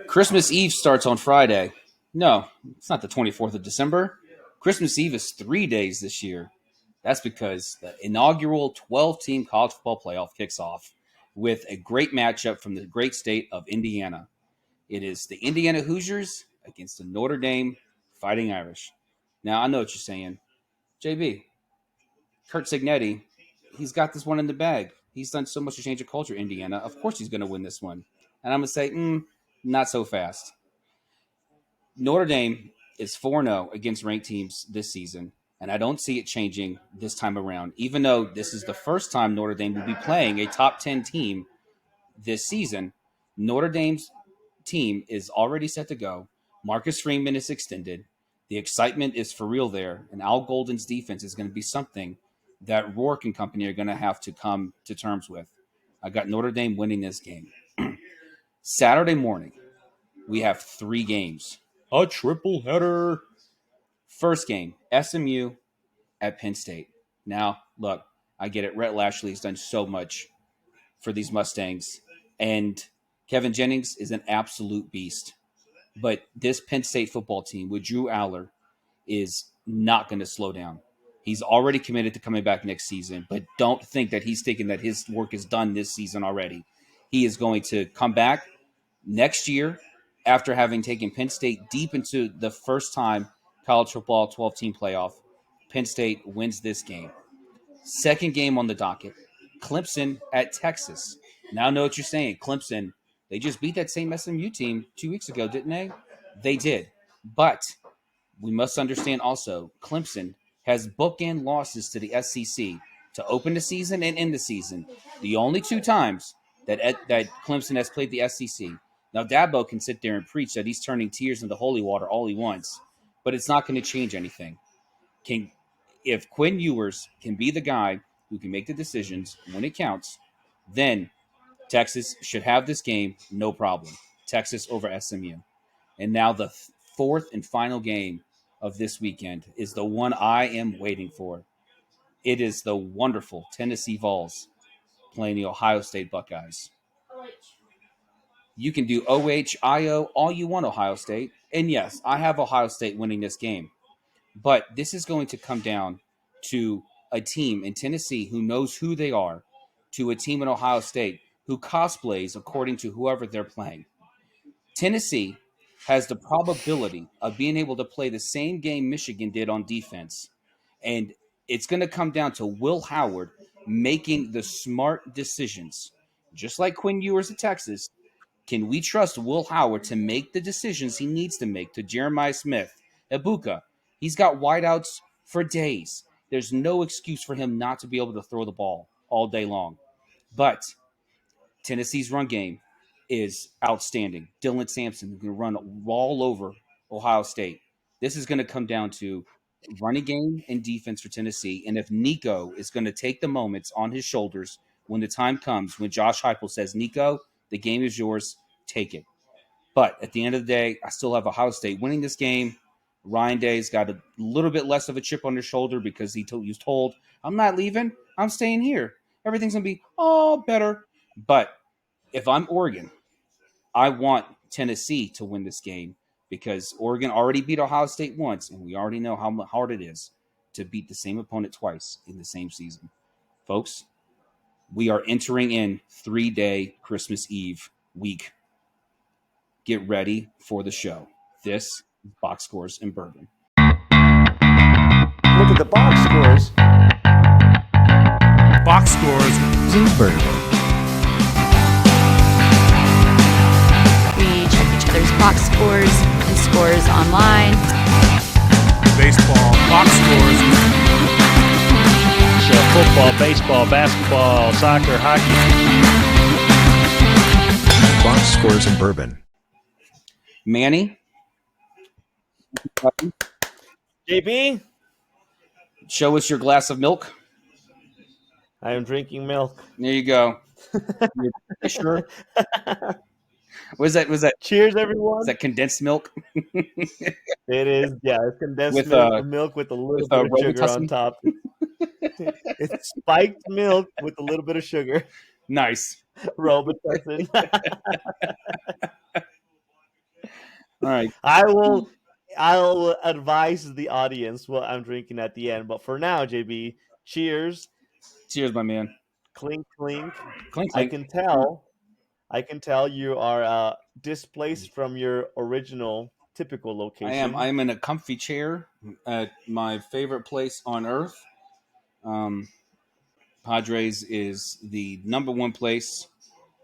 Christmas Eve starts on Friday. No, it's not the 24th of December. Christmas Eve is 3 days this year. That's because the inaugural 12-team college football playoff kicks off with a great matchup from the great state of Indiana. It is the Indiana Hoosiers against the Notre Dame Fighting Irish. Now, I know what you're saying. JB, Kurt Signetti, he's got this one in the bag. He's done so much to change the culture in Indiana. Of course he's going to win this one. And I'm going to say, not so fast. Notre Dame is 4-0 against ranked teams this season, and I don't see it changing this time around, even though this is the first time Notre Dame will be playing a top 10 team this season. Notre Dame's team is already set to go. Marcus Freeman is extended. The excitement is for real there, and Al Golden's defense is going to be something that Rourke and company are going to have to come to terms with. I got Notre Dame winning this game. Saturday morning, we have 3 games. A triple header. First game, SMU at Penn State. Now, look, I get it. Rhett Lashley's done so much for these Mustangs, and Kevin Jennings is an absolute beast. But this Penn State football team with Drew Aller is not going to slow down. He's already committed to coming back next season, but don't think that he's thinking that his work is done this season already. He is going to come back next year after having taken Penn State deep into the first time college football 12-team playoff. Penn State wins this game. Second game on the docket, Clemson at Texas. Now I know what you're saying. Clemson, they just beat that same SMU team 2 weeks ago, didn't they? They did. But we must understand also, Clemson has bookend losses to the SEC to open the season and end the season. The only 2 times that Clemson has played the SEC. Now, Dabo can sit there and preach that he's turning tears into holy water all he wants, but it's not going to change anything. If Quinn Ewers can be the guy who can make the decisions when it counts, then Texas should have this game, no problem. Texas over SMU. And now the fourth and final game of this weekend is the one I am waiting for. It is the wonderful Tennessee Vols playing the Ohio State Buckeyes. You can do OHIO all you want, Ohio State. And yes, I have Ohio State winning this game. But this is going to come down to a team in Tennessee who knows who they are, to a team in Ohio State who cosplays according to whoever they're playing. Tennessee has the probability of being able to play the same game Michigan did on defense. And it's going to come down to Will Howard making the smart decisions. Just like Quinn Ewers at Texas, can we trust Will Howard to make the decisions he needs to make to Jeremiah Smith, Ibuka? He's got wideouts for days. There's no excuse for him not to be able to throw the ball all day long. But Tennessee's run game is outstanding. Dylan Sampson can run all over Ohio State. This is going to come down to running game and defense for Tennessee. And if Nico is going to take the moments on his shoulders when the time comes, when Josh Heupel says, Nico, the game is yours, take it. But at the end of the day, I still have Ohio State winning this game. Ryan Day's got a little bit less of a chip on his shoulder because he was told, I'm not leaving. I'm staying here. Everything's going to be all better. But if I'm Oregon, I want Tennessee to win this game because Oregon already beat Ohio State once, and we already know how hard it is to beat the same opponent twice in the same season. Folks, we are entering in 3-day Christmas Eve week. Get ready for the show. This is Box Scores and Bourbon. Look at the box scores. Box Scores and Bourbon. We check each other's box scores and scores online. Baseball, box scores. So football, baseball, basketball, soccer, hockey. Box scores and bourbon. Manny? JB? Show us your glass of milk. I am drinking milk. There you go. You sure? Was that? Cheers, everyone. Is that condensed milk? It is. Yeah, it's condensed With, milk with a little bit of sugar on top. It's spiked milk with a little bit of sugar. Nice. Robitussin. All right. I will. I'll advise the audience what I'm drinking at the end. But for now, JB, cheers, Cheers, my man. clink clink. Clink I clink. can tell. I can tell you are displaced from your original typical I am. I location. am in a comfy chair at my favorite place on earth. Um, Padres is the number one place,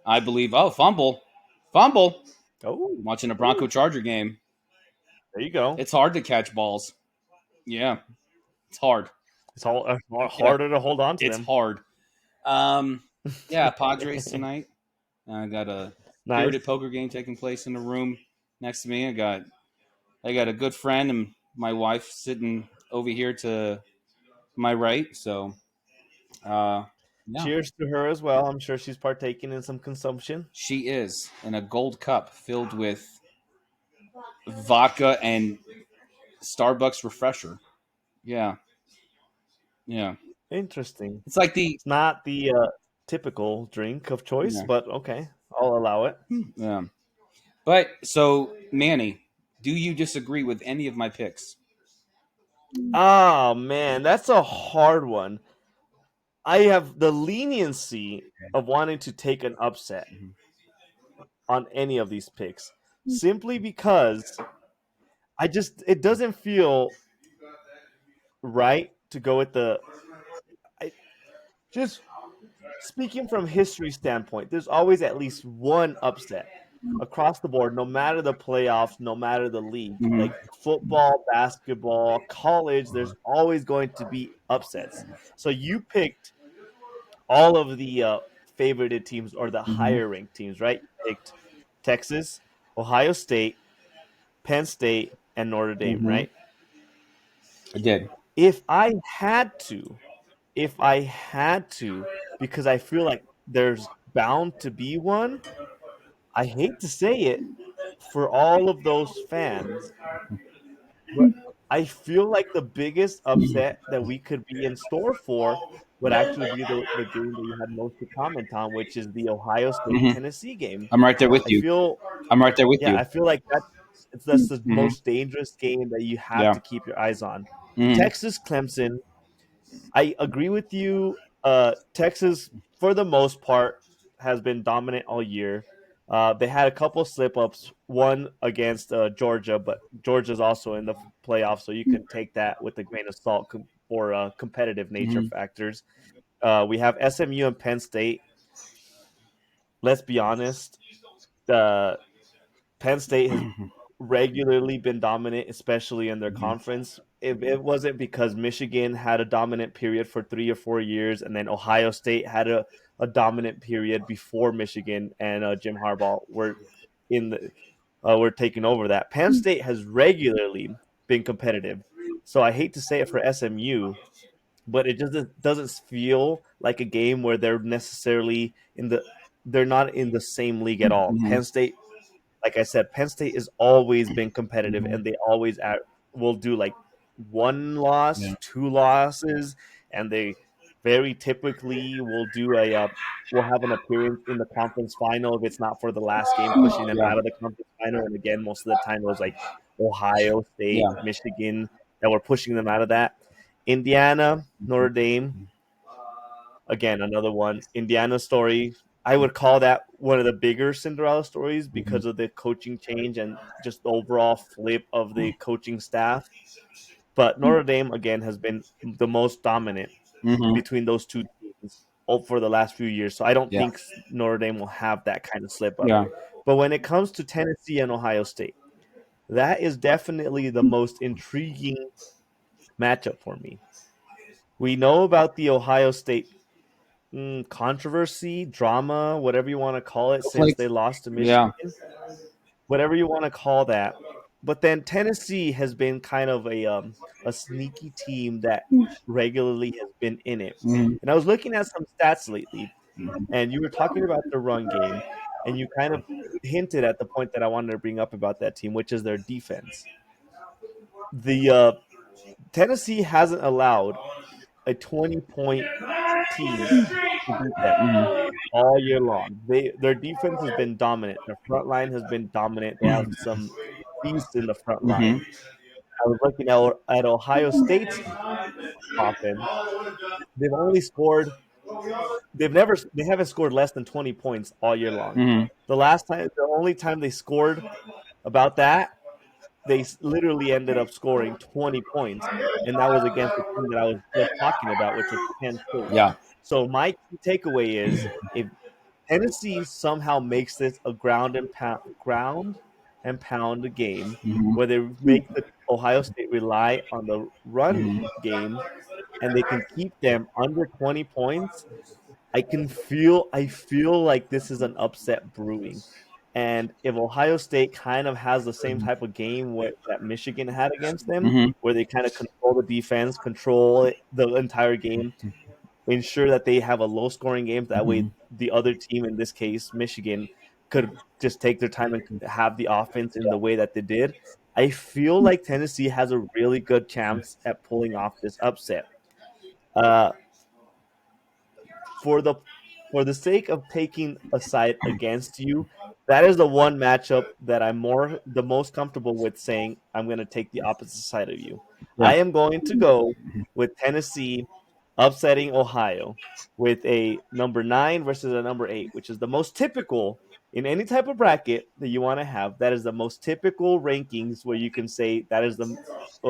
I believe. Oh, fumble, fumble! Oh, Watching a Bronco ooh, Charger game. there you go. It's hard to catch balls. Yeah, it's hard. It's all Yeah, harder to hold on to it's them. hard. Um, yeah, Padres tonight. I got a Nice. spirited poker game taking place in the room next to me. I got a good friend and my wife sitting over here to my right. So, uh, yeah, Cheers to her as well. I'm sure she's partaking in some consumption. she is in a gold cup filled with vodka and Starbucks refresher. Yeah, yeah. Interesting. It's like the It's not the typical drink of choice, yeah, but okay, I'll allow it. yeah. But so Manny, do you disagree with any of my picks? Oh man, that's a hard one. I have the leniency of wanting to take an upset on any of these picks simply because I just it doesn't feel right to go with the I just speaking from history standpoint, there's always at least one upset across the board, no matter the playoffs, no matter the league. Mm-hmm. Like football, basketball, college, there's always going to be upsets. So you picked all of the favorited teams or the Mm-hmm. higher ranked teams, right? You picked Texas, Ohio State, Penn State, and Notre Dame, Mm-hmm. right? I did. If I had to, if I had to, because I feel like there's bound to be one, I hate to say it for all of those fans, but I feel like the biggest upset that we could be in store for would actually be the game that you had most to comment on, which is the Ohio State Mm-hmm. Tennessee game. I'm right there with I you. feel, I'm right there with yeah, you. I feel like that's the Mm-hmm. most dangerous game that you have Yeah. to keep your eyes on. Mm-hmm. Texas Clemson, I agree with you. Texas, for the most part, has been dominant all year. They had a couple slip ups, one against Georgia, but Georgia's also in the playoffs, so you can take that with a grain of salt for competitive nature Mm-hmm. factors. We have SMU and Penn State. Let's be honest, uh, Penn State has regularly been dominant, especially in their conference. If it wasn't because Michigan had a dominant period for 3 or 4 years, and then Ohio State had a dominant period before Michigan and Jim Harbaugh were in the were taking over that. Penn State has regularly been competitive. So I hate to say it for SMU, but it just doesn't feel like a game where they're not in the same league at all. Mm-hmm. Penn State, like I said, Penn State has always been competitive, Mm-hmm. and they always will do like one Yeah. loss, two losses, and they very typically will have an appearance in the conference final if it's not for the last game pushing them Yeah. out of the conference final. And again, most of the time it was like Ohio State, Yeah. Michigan that were pushing them out of that. Indiana, Notre Dame, again, another one. Indiana's story, I would call that one of the bigger Cinderella stories Mm-hmm. because of the coaching change and just the overall flip of the coaching staff. But Notre Dame, again, has been the most dominant Mm-hmm. between those two teams for the last few years. So I don't Yeah. think Notre Dame will have that kind of slip up. Yeah. But when it comes to Tennessee and Ohio State, that is definitely the most intriguing matchup for me. We know about the Ohio State controversy, drama, whatever you want to call it, since Like, they lost to yeah. Michigan, whatever you want to call that. But then Tennessee has been kind of a sneaky team that regularly has been in it. Mm-hmm. And I was looking at some stats lately, and you were talking about the run game, and you kind of hinted at the point that I wanted to bring up about that team, which is their defense. The Tennessee hasn't allowed a 20-point team to beat them all year long. Their defense has been dominant. Their front line has been dominant. They have some beast in the front Mm-hmm. line. I was looking at Ohio State's offense. They've only scored. They haven't scored less than 20 points all year long. Mm-hmm. The only time they scored about that, they literally ended up scoring 20 points, and that was against the team that I was just talking about, which was Penn State. Yeah. So my key takeaway is if Tennessee somehow makes this a ground and pound game Mm-hmm. where they make the Ohio State rely on the run Mm-hmm. game and they can keep them under 20 points, I feel like this is an upset brewing. And if Ohio State kind of has the same type of game that Michigan had against them, Mm-hmm. where they kind of control the defense, control the entire game, ensure that they have a low scoring game. That Mm-hmm. way, the other team, in this case, Michigan, could just take their time and have the offense in the way that they did. I feel like Tennessee has a really good chance at pulling off this upset. Uh, for the for the sake of taking a side against you, that is the one matchup that I'm the most comfortable with saying I'm going to take the opposite side of you. Yeah. I am going to go with Tennessee upsetting Ohio with a number 9 versus a number 8, which is the most typical in any type of bracket that you want to have. That is the most typical rankings where you can say that is the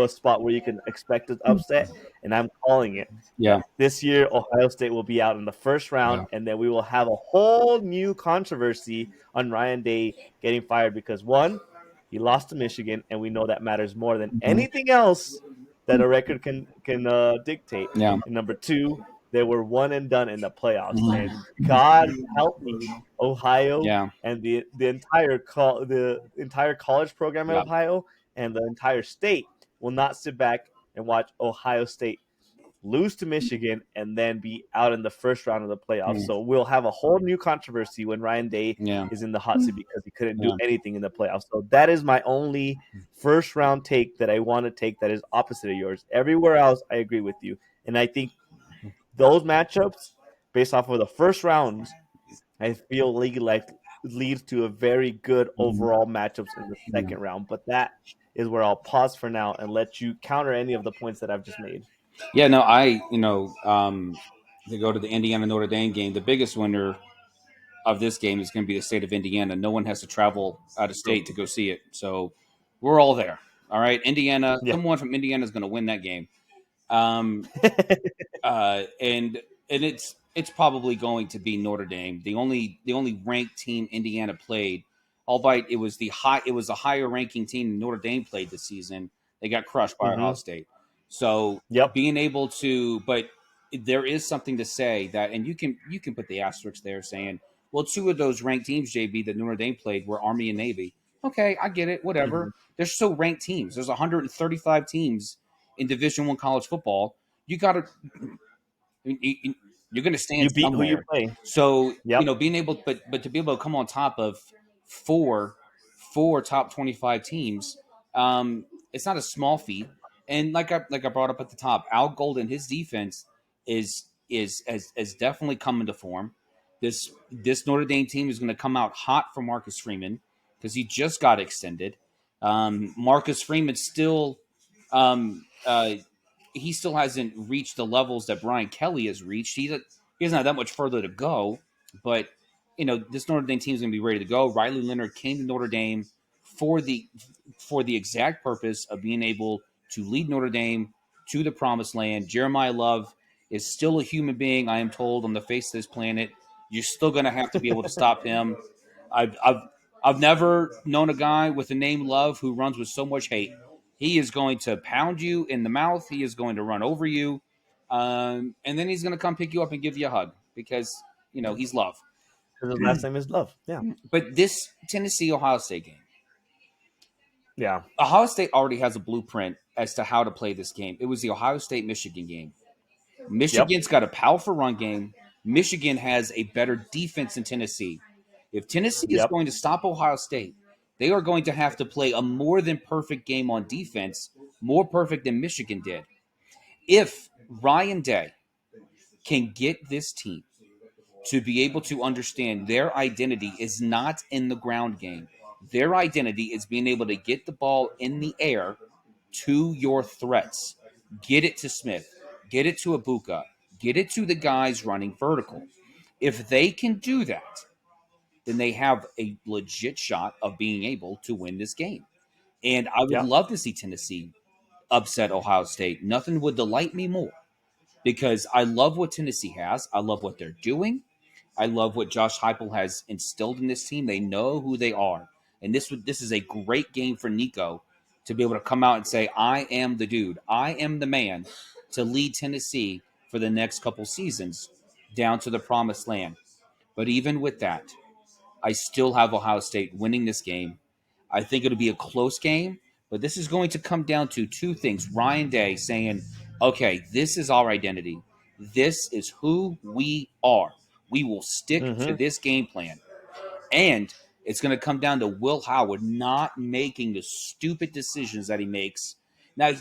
spot where you can expect an upset, and I'm calling it. Yeah. This year, Ohio State will be out in the first round, Yeah. and then we will have a whole new controversy on Ryan Day getting fired because one, he lost to Michigan, and we know that matters more than Mm-hmm. anything else that a record can dictate. Yeah. And number two, they were one and done in the playoffs, Mm-hmm. and God help me, Ohio Yeah. and the entire college program in Yeah. Ohio and the entire state will not sit back and watch Ohio State lose to Michigan, and then be out in the first round of the playoffs. Mm. So we'll have a whole new controversy when Ryan Day Yeah. is in the hot seat because he couldn't do Yeah. anything in the playoffs. So that is my only first round take that I want to take that is opposite of yours. Everywhere else, I agree with you. And I think those matchups, based off of the first rounds, I feel leads to a very good overall matchups in the Yeah. second round. But that is where I'll pause for now and let you counter any of the points that I've just made. Yeah. No, to go to the Indiana Notre Dame game, the biggest winner of this game is going to be the state of Indiana. No one has to travel out of state to go see it. So we're all there. All right. Indiana, Yeah. someone from Indiana is going to win that game. Um, and it's probably going to be Notre Dame, the only ranked team Indiana played. Albeit it was a higher ranking team Notre Dame played this season. They got crushed by Ohio Mhm. State. So Yep. being able to, but there is something to say that, and you can put the asterisk there saying, well, two of those ranked teams, JB, that Notre Dame played were Army and Navy. Okay, I get it. Whatever. Mhm. They're still ranked teams. There's 135 teams in Division One college football. You got to you're going to stand You beat who you somewhere. play. So Yep. being able, but to be able to come on top of four top 25 teams, it's not a small feat. And like I brought up at the top, Al Golden, his defense is definitely coming to form. This Notre Dame team is going to come out hot for Marcus Freeman because he just got extended. Marcus Freeman still um, uh, he still hasn't reached the levels that Brian Kelly has reached. He doesn't have that much further to go, but this Notre Dame team is going to be ready to go. Riley Leonard came to Notre Dame for the exact purpose of being able to lead Notre Dame to the promised land. Jeremiah Love is still a human being, I am told, on the face of this planet. You're still going to have to be able to stop him. I've, I've I've never known a guy with the name Love who runs with so much hate. He is going to pound you in the mouth. He is going to run over you. And then he's going to come pick you up and give you a hug because, he's Love. Because his last name is Love. Yeah. But this Tennessee-Ohio State game, Yeah. Ohio State already has a blueprint as to how to play this game. It was the Ohio State-Michigan game. Michigan's got a powerful run game. Michigan has a better defense than Tennessee. If Tennessee is Yep. going to stop Ohio State, they are going to have to play a more than perfect game on defense, more perfect than Michigan did. If Ryan Day can get this team to be able to understand their identity is not in the ground game, Their identity is being able to get the ball in the air to your threats. Get it to Smith, get it to Ibuka, get it to the guys running vertical. If they can do that, then they have a legit shot of being able to win this game. And I would Yeah. love to see Tennessee upset Ohio State. Nothing would delight me more because I love what Tennessee has. I love what they're doing. I love what Josh Heupel has instilled in this team. They know who they are, and this is a great game for Nico to be able to come out and say, "I am the dude. I am the man to lead Tennessee for the next couple seasons down to the promised land." But even with that, I still have Ohio State winning this game. I think it'll be a close game, but this is going to come down to two things. Ryan Day saying, okay, this is our identity. This is who we are. We will stick to Mm-hmm. this game plan. And it's going to come down to Will Howard not making the stupid decisions that he makes. Now,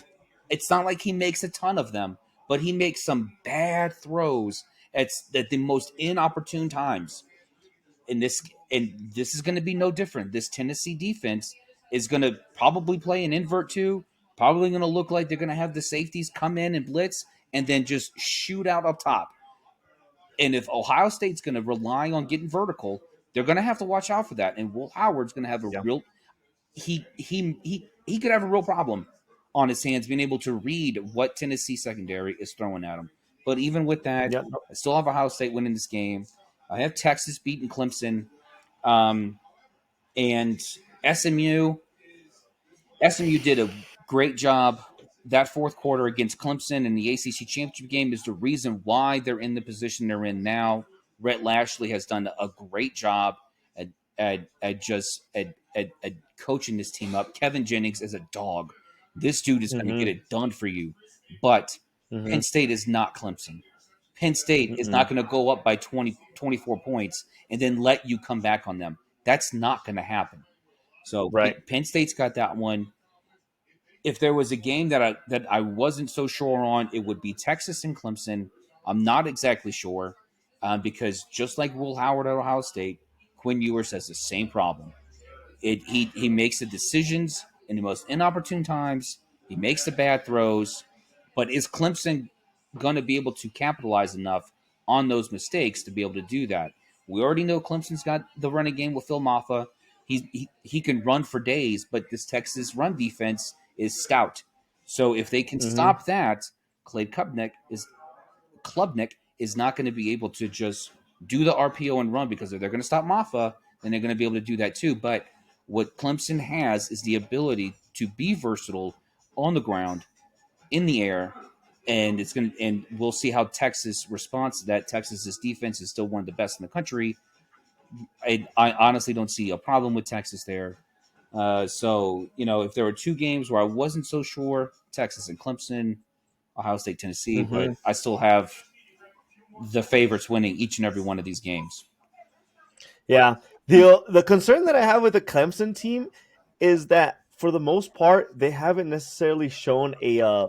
it's not like he makes a ton of them, but he makes some bad throws at the most inopportune times and this is going to be no different. This Tennessee defense is going to probably play an invert two, probably going to look like they're going to have the safeties come in and blitz and then just shoot out up top. And if Ohio State's going to rely on getting vertical, they're going to have to watch out for that. And Will Howard's going to have a Yeah. real he could have a real problem on his hands being able to read what Tennessee secondary is throwing at him. But even with that, Yeah. I still have Ohio State winning this game. I have Texas beating Clemson. Um, and SMU SMU did a great job. That fourth quarter against Clemson in the ACC championship game is the reason why they're in the position they're in now. Rhett Lashley has done a great job at coaching this team up. Kevin Jennings is a dog. This dude is going to get Mm-hmm. it done for you. But Mm-hmm. Penn State is not Clemson. Penn State is Mm-mm. not going to go up by 20, 24 points and then let you come back on them. That's not going to happen. So Right. Penn State's got that one. If there was a game that I wasn't so sure on, it would be Texas and Clemson. I'm not exactly sure because just like Will Howard at Ohio State, Quinn Ewers has the same problem. He makes the decisions in the most inopportune times. He makes the bad throws, but is Clemson going to be able to capitalize enough on those mistakes to be able to do that? We already know Clemson's got the running game with Phil Maffa. He can run for days, but this Texas run defense is stout. So if they can Mm-hmm. stop that, Clay Klubnik is not going to be able to just do the RPO and run because if they're going to stop Maffa, then they're going to be able to do that too. But what Clemson has is the ability to be versatile on the ground, in the air, and we'll see how Texas responds to that. Texas's defense is still one of the best in the country. I honestly don't see a problem with Texas there. So if there were two games where I wasn't so sure, Texas and Clemson, Ohio State, Tennessee, Mm-hmm. but I still have the favorites winning each and every one of these games. Yeah. The concern that I have with the Clemson team is that for the most part they haven't necessarily shown a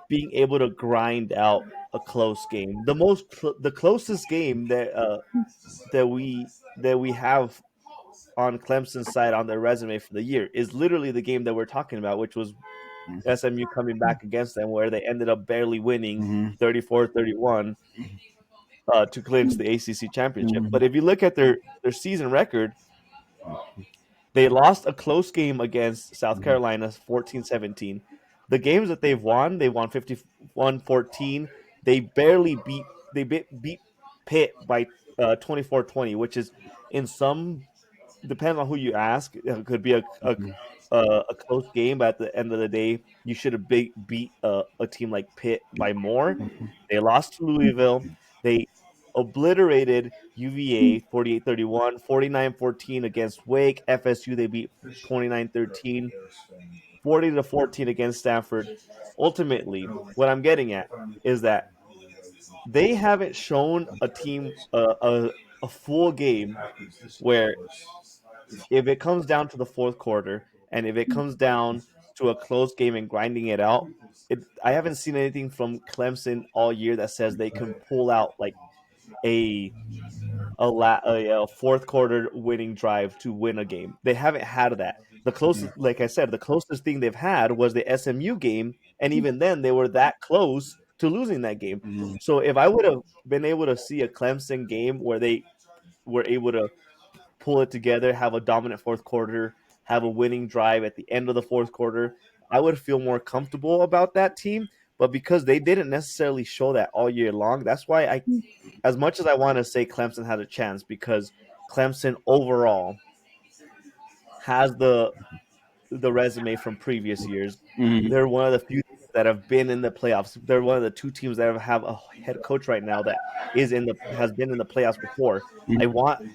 being able to grind out a close game. The closest game that we have on Clemson's side on their resume for the year is literally the game that we're talking about, which was SMU coming back against them, where they ended up barely winning Mm-hmm. 34-31 to clinch the ACC championship. Mm-hmm. But if you look at their season record, they lost a close game against South Carolina 14-17. The games that they won 51-14. They barely beat Pitt by 24-20, which is in some depending on who you ask, it could be a close game. But at the end of the day, you should have beat a team like Pitt by more. They lost to Louisville. They obliterated UVA 48-31, 49-14 against Wake. FSU they beat 29-13, 40-14 against Stanford. Ultimately, what I'm getting at is that they haven't shown a team a full game where if it comes down to the fourth quarter and if it comes down to a close game and grinding it out, I haven't seen anything from Clemson all year that says they can pull out like a a fourth quarter winning drive to win a game. They haven't had that. The closest, like I said, the closest thing they've had was the SMU game, and even then they were that close to losing that game. Mhm. So if I would have been able to see a Clemson game where they were able to pull it together, have a dominant fourth quarter, have a winning drive at the end of the fourth quarter, I would feel more comfortable about that team. But because they didn't necessarily show that all year long, that's why as much as I want to say Clemson had a chance, because Clemson overall has the resume from previous years. Mhm. They're one of the few that have been in the playoffs. They're one of the two teams that have a head coach right now that has been in the playoffs before. I Mhm. want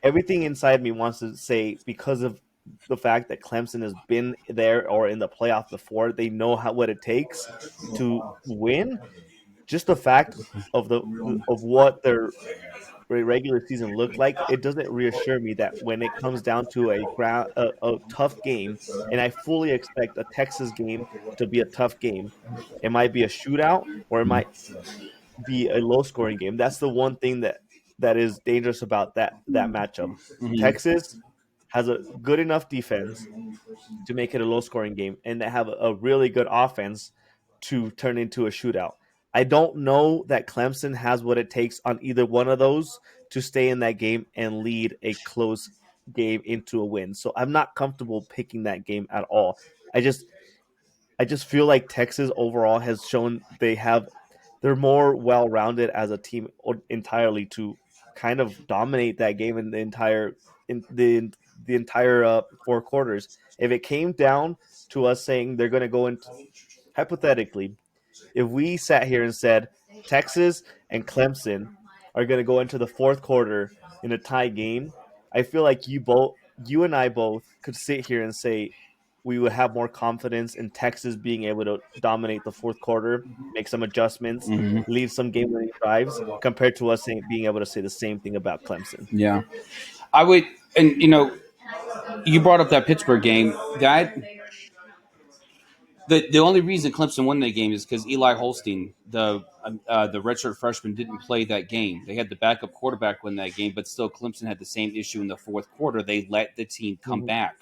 everything inside me wants to say, because of the fact that Clemson has been there or in the playoff before, they know what it takes to win. Just the fact of what their regular season looked like, it doesn't reassure me that when it comes down to a tough game, and I fully expect a Texas game to be a tough game. It might be a shootout or it might be a low scoring game. That's the one thing that is dangerous about that matchup. Mhm. Texas has a good enough defense to make it a low scoring game, and they have a really good offense to turn into a shootout. I don't know that Clemson has what it takes on either one of those to stay in that game and lead a close game into a win. So I'm not comfortable picking that game at all. I just I just feel like Texas overall has shown they're more well rounded as a team entirely to kind of dominate that game in the entire four quarters. If it came down to us saying they're going to go into, hypothetically, if we sat here and said Texas and Clemson are going to go into the fourth quarter in a tie game, I feel like you and I both could sit here and say we would have more confidence in Texas being able to dominate the fourth quarter, make some adjustments, Mhm. leave some game-winning drives, compared to us being able to say the same thing about Clemson. Yeah, I would, and you brought up that Pittsburgh game. That the only reason Clemson won that game is because Eli Holstein, the redshirt freshman, didn't play that game. They had the backup quarterback win that game, but still Clemson had the same issue in the fourth quarter. They let the team come Mm-hmm. back,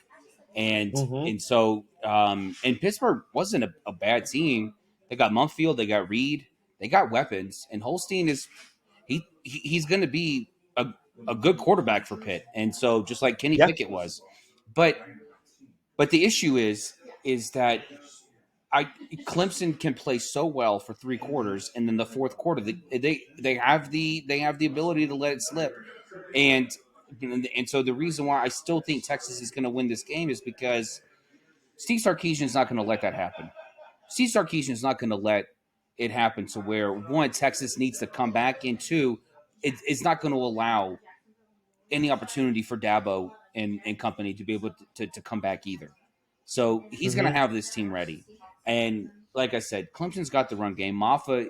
and Mm-hmm. and so and Pittsburgh wasn't a bad team. They got Mumpfield, they got Reed, they got weapons, and Holstein is he's going to be a good quarterback for Pitt, and so just like Kenny Yeah. Pickett was, but the issue is that I Clemson can play so well for three quarters, and then the fourth quarter they have the ability to let it slip, and so the reason why I still think Texas is going to win this game is because Steve Sarkisian is not going to let that happen. Steve Sarkisian is not going to let it happen to where one Texas needs to come back, and two, it's not going to allow any opportunity for Dabo and company to be able to come back either. So he's going to Mm-hmm. have this team ready. And like I said, Clemson's got the run game. Maffa,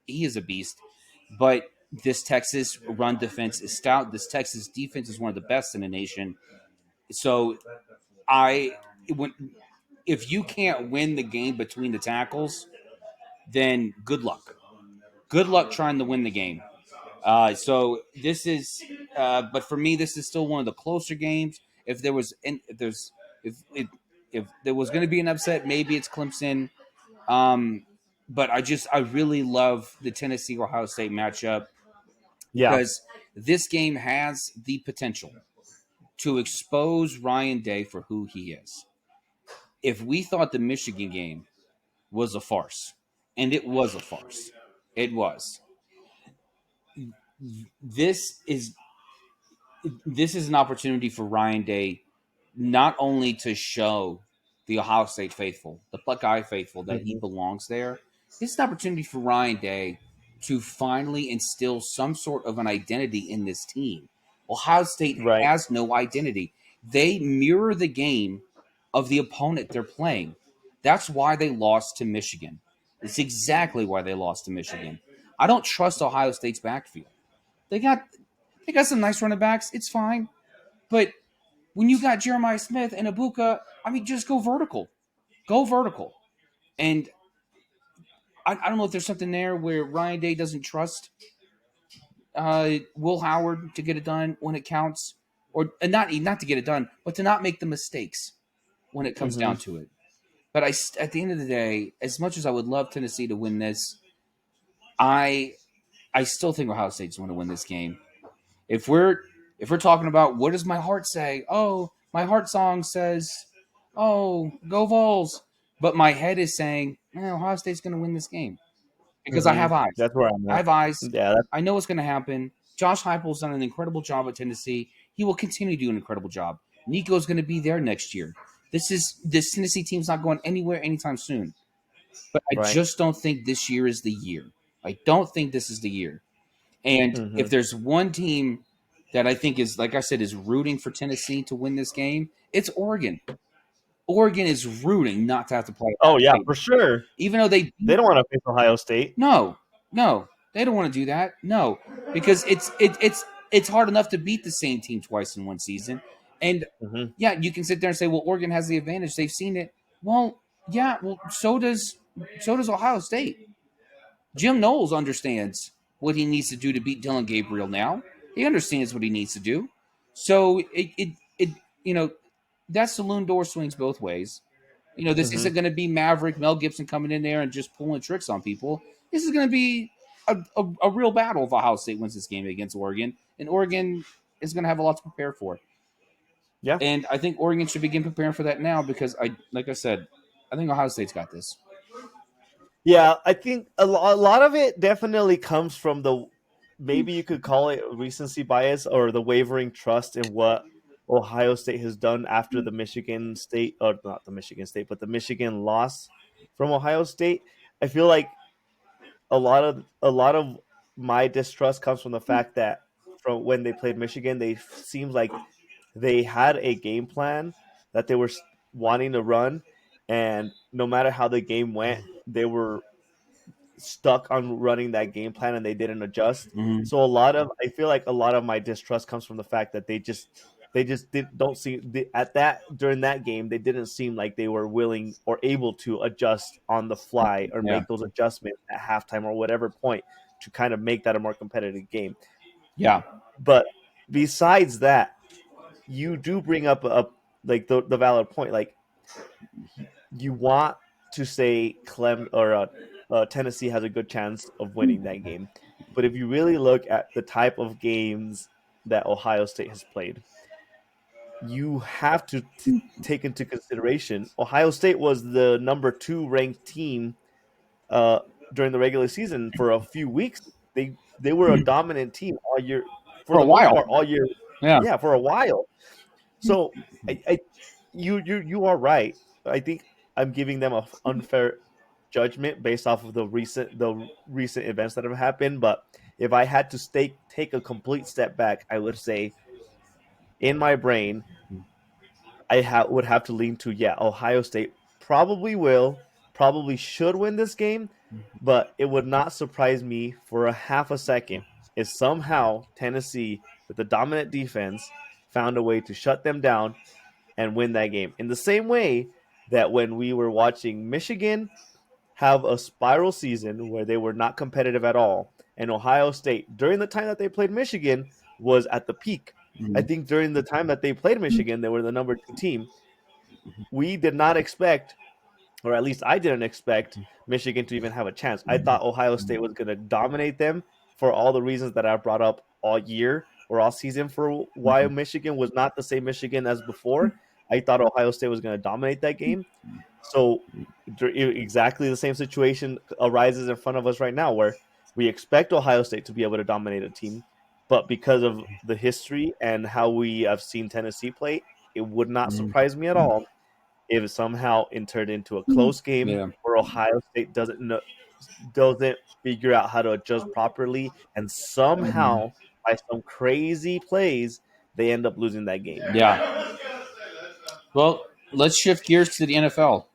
he is a beast. But this Texas run defense is stout. This Texas defense is one of the best in the nation. So I when if you can't win the game between the tackles, then good luck. Good luck trying to win the game. So this is, but for me, this is still one of the closer games. If there was, if there's, if there was going to be an upset, maybe it's Clemson. Um, but I really love the Tennessee Ohio State matchup Yeah. because this game has the potential to expose Ryan Day for who he is. If we thought the Michigan game was a farce, and it was a farce, it was. This is this is an opportunity for Ryan Day not only to show the Ohio State faithful, the Buckeye faithful, that he Mm-hmm. belongs there. It's an opportunity for Ryan Day to finally instill some sort of an identity in this team. Ohio State Right. has no identity. They mirror the game of the opponent they're playing. That's why they lost to Michigan. It's exactly why they lost to Michigan. I don't trust Ohio State's backfield. They got they got some nice running backs. It's fine. But when you got Jeremiah Smith and Ibuka, I mean, just go vertical. Go vertical. And I don't know if there's something there where Ryan Day doesn't trust Will Howard to get it done when it counts, or and not to get it done, but to not make the mistakes when it comes Mm-hmm. down to it. But at the end of the day, as much as I would love Tennessee to win this, I I still think Ohio State's going to win this game. If we're if we're talking about what does my heart say? Oh, my heart song says, "Oh, go Vols," but my head is saying, Ohio State's going to win this game because I Mm-hmm. have eyes. That's where I'm I at. have eyes. Yeah. I know what's going to happen. Josh Heupel's done an incredible job at Tennessee. He will continue to do an incredible job. Nico's going to be there next year. This Tennessee team's not going anywhere anytime soon. But I Right. just don't think this year is the year. I don't think this is the year. And Mm-hmm. if there's one team that I think is, like I said, is rooting for Tennessee to win this game, it's Oregon. Oregon is rooting not to have to play Ohio Oh yeah, State, for sure. even though they They don't want to face Ohio State. no, no, they don't want to do that. No, because it's hard enough to beat the same team twice in one season. And Mm-hmm. yeah, you can sit there and say, well, Oregon has the advantage. They've seen it. Well, yeah, well, so does Ohio State. Jim Knowles understands what he needs to do to beat Dylan Gabriel now. He understands what he needs to do. So it you know that saloon door swings both ways. This Mm-hmm. isn't going to be Maverick Mel Gibson coming in there and just pulling tricks on people. This is going to be a real battle if Ohio State wins this game against Oregon, and Oregon is going to have a lot to prepare for. Yeah. And I think Oregon should begin preparing for that now because like I said, I think Ohio State's got this. Yeah, I think a lot of it definitely comes from the maybe you could call it recency bias or the wavering trust in what Ohio State has done after the Michigan State or not the Michigan State, but the Michigan loss from Ohio State. I feel like a lot of my distrust comes from the fact that from when they played Michigan, they seemed like they had a game plan that they were wanting to run, and no matter how the game went, they were stuck on running that game plan and they didn't adjust. Mm-hmm. So I feel like a lot of my distrust comes from the fact that don't seem at that during that game they didn't seem like they were willing or able to adjust on the fly or Yeah, make those adjustments at halftime or whatever point to kind of make that a more competitive game. yeah, But besides that, you do bring up like the valid point. Like you want to say Tennessee has a good chance of winning that game, but if you really look at the type of games that Ohio State has played, you have to take into consideration Ohio State was the number 2 ranked team uh, during the regular season for a few weeks. They were a dominant team all year for for a the most while. part all year. Yeah, Yeah, for a while. So you are right. I think I'm giving them a unfair judgment based off of the recent events that have happened. But if I had to take a complete step back, I would say in my brain would have to lean to Ohio State probably should win this game, but it would not surprise me for a half a second if somehow Tennessee with the dominant defense found a way to shut them down and win that game. In the same way that when we were watching Michigan have a spiral season where they were not competitive at all, and Ohio State, during the time that they played Michigan, was at the peak. I mm-hmm. think during the time that they played Michigan, they were the number 2 team. We did not expect, or at least I didn't expect, Michigan to even have a chance. I thought Ohio State was going to dominate them for all the reasons that I brought up all year or all season for why Michigan was not the same Michigan as before. I thought Ohio State was going to dominate that game. So exactly the same situation arises in front of us right now where we expect Ohio State to be able to dominate a team, but because of the history and how we have seen Tennessee play, it would not surprise me at all if somehow it turned into a close game Yeah, where Ohio State doesn't figure out how to adjust properly, and somehow by some crazy plays they end up losing that game. yeah. Well, let's shift gears to the NFL.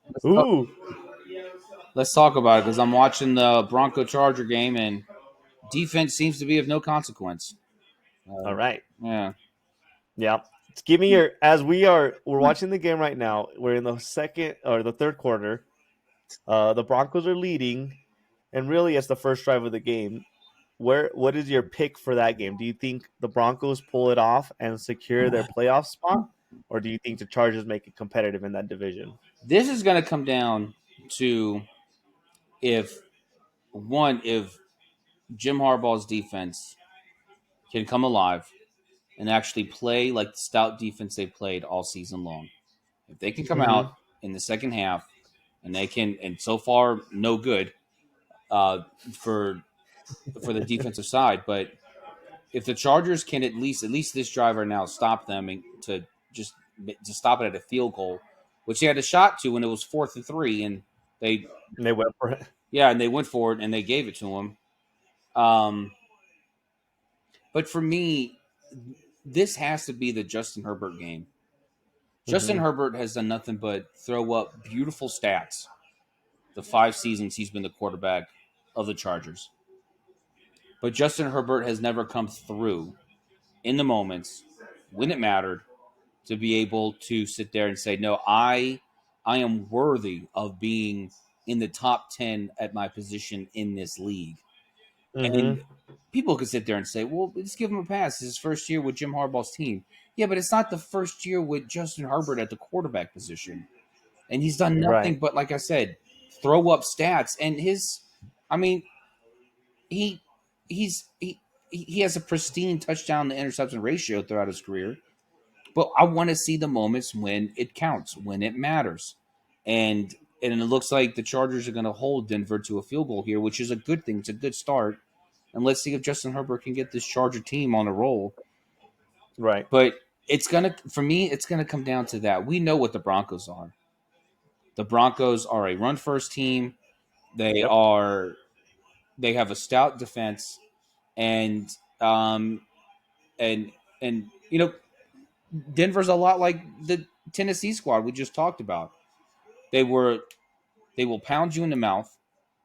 Let's talk, Ooh, let's talk about it because I'm watching the Bronco Charger game and defense seems to be of no consequence. all right. Yeah. Yeah. Give me your as we're watching the game right now. We're in the second or the third quarter. The Broncos are leading, and really it's the first drive of the game. what is your pick for that game? Do you think the Broncos pull it off and secure their playoff spot, or do you think the Chargers make it competitive in that division? This is going to come down to if if Jim Harbaugh's defense can come alive and actually play like the stout defense they played all season long. If they can come Mm-hmm. out in the second half and they can, and so far no good uh, for for the defensive side, but if the Chargers can at least this driver now stop them and just to stop it at a field goal, which they had a shot to when it was 4th and 3, and they And they went for it. and they went for it and they gave it to him. But for me, this has to be the Justin Herbert game. Justin Mm-hmm. Herbert has done nothing but throw up beautiful stats the 5 seasons he's been the quarterback of the Chargers. But Justin Herbert has never come through in the moments when it mattered to be able to sit there and say, no, I am worthy of being in the top 10 at my position in this league. Mm-hmm. And people could sit there and say, well, let's give him a pass. It's his first year with Jim Harbaugh's team. Yeah, but it's not the first year with Justin Herbert at the quarterback position. And he's done nothing Right. but, like I said, throw up stats. And I mean, he he's he has a pristine touchdown to interception ratio throughout his career. But I want to see the moments when it counts, when it matters. And and it looks like the Chargers are going to hold Denver to a field goal here, which is a good thing. It's a good start. And let's see if Justin Herbert can get this Charger team on a roll. Right. But for me, it's gonna come down to that. We know what the Broncos are. The Broncos are a run first team. They Yep. are they have a stout defense, and um and Denver's a lot like the Tennessee squad we just talked about. They were they will pound you in the mouth.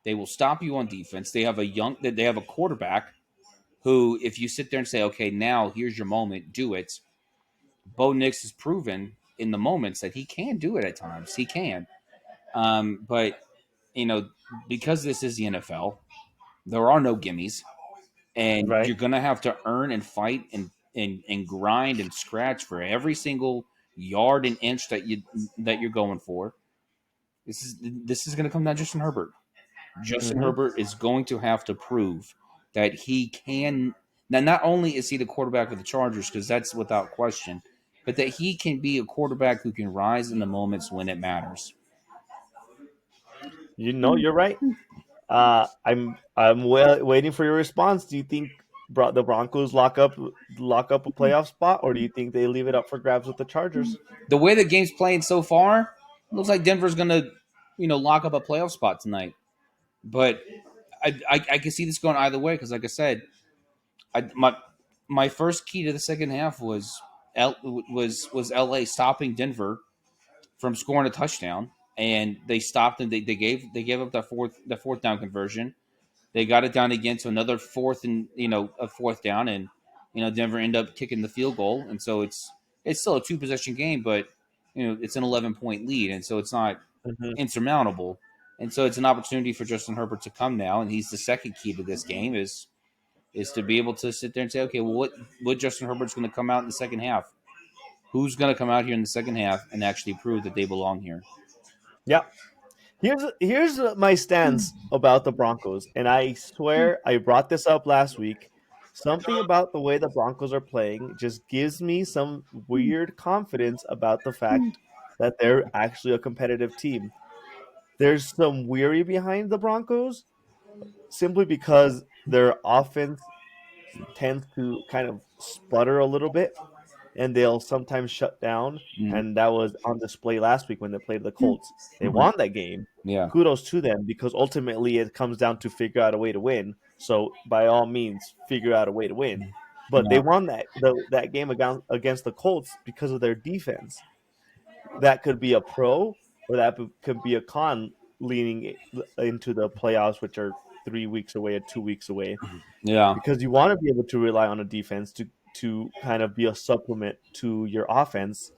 They will stop you on defense. They have a quarterback who, if you sit there and say, okay, now here's your moment, do it. Bo Nix has proven in the moments that he can do it at times. He can. But, you know, because this is the NFL, there are no gimmies. And Right. you're going to have to earn and fight and grind and scratch for every single yard and inch that you're going for. This is going to come down to Justin Herbert. Justin Mm-hmm. Herbert is going to have to prove that he can. Now, not only is he the quarterback of the Chargers, because that's without question, but that he can be a quarterback who can rise in the moments when it matters. You know, you're right. I'm waiting for your response. Do you think the Broncos lock up a playoff spot, or do you think they leave it up for grabs with the Chargers? The way the game's playing so far, looks like Denver's going to, lock up a playoff spot tonight. But I can see this going either way because, like I said, my first key to the second half was LA stopping Denver from scoring a touchdown, and they stopped and they gave up that fourth down conversion. They got it down again to another a fourth down, and Denver ended up kicking the field goal, and so it's still a 2 possession game, but it's an 11-point lead, and so it's not Mm-hmm. insurmountable. And so it's an opportunity for Justin Herbert to come now, and he's the second key to this game is to be able to sit there and say, okay, well, what Justin Herbert's going to come out in the second half? Who's going to come out here in the second half and actually prove that they belong here? Yeah. Here's my stance about the Broncos, and I swear I brought this up last week. Something about the way the Broncos are playing just gives me some weird confidence about the fact that they're actually a competitive team. There's some worry behind the Broncos simply because their offense tends to kind of sputter a little bit and they'll sometimes shut down. Mm-hmm. And that was on display last week when they played the Colts. They won that game. Yeah. Kudos to them because ultimately it comes down to figure out a way to win. So by all means, figure out a way to win. But they Yeah. won that game against the Colts because of their defense. That could be a pro or could be a con leaning into the playoffs, which are 3 weeks away or 2 weeks away, Yeah. because you want to be able to rely on a defense to kind of be a supplement to your offense.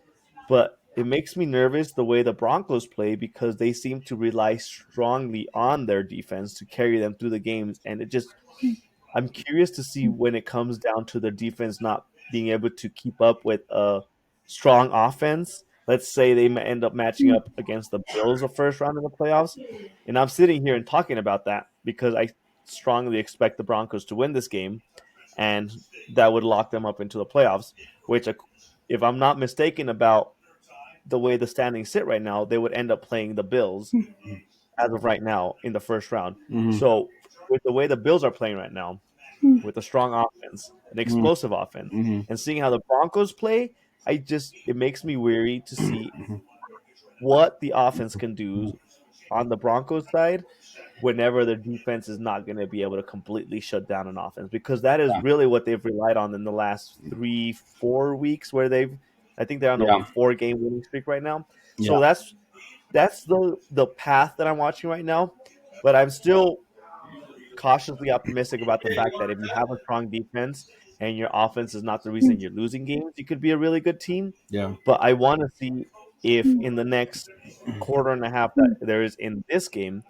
But it makes me nervous the way the Broncos play because they seem to rely strongly on their defense to carry them through the games, and I'm curious to see when it comes down to their defense not being able to keep up with a strong offense. Let's say they end up matching up against the Bills the first round of the playoffs. And I'm sitting here and talking about that because I strongly expect the Broncos to win this game, and that would lock them up into the playoffs, which, if I'm not mistaken about the way the standings sit right now, they would end up playing the Bills as of right now in the first round. Mm-hmm. So, with the way the Bills are playing right now, with a strong offense, an explosive offense, Mm-hmm. and seeing how the Broncos play, it makes me weary to see what the offense can do on the Broncos side whenever their defense is not going to be able to completely shut down an offense, because that is Yeah. really what they've relied on in the last 3-4 weeks, where I think they're on a Yeah. 4-game winning streak right now. Yeah. So that's the path that I'm watching right now. But I'm still cautiously optimistic about the fact that if you have a strong defense and your offense is not the reason you're losing games, you could be a really good team. Yeah. But I want to see if in the next quarter and a half that there is in this game,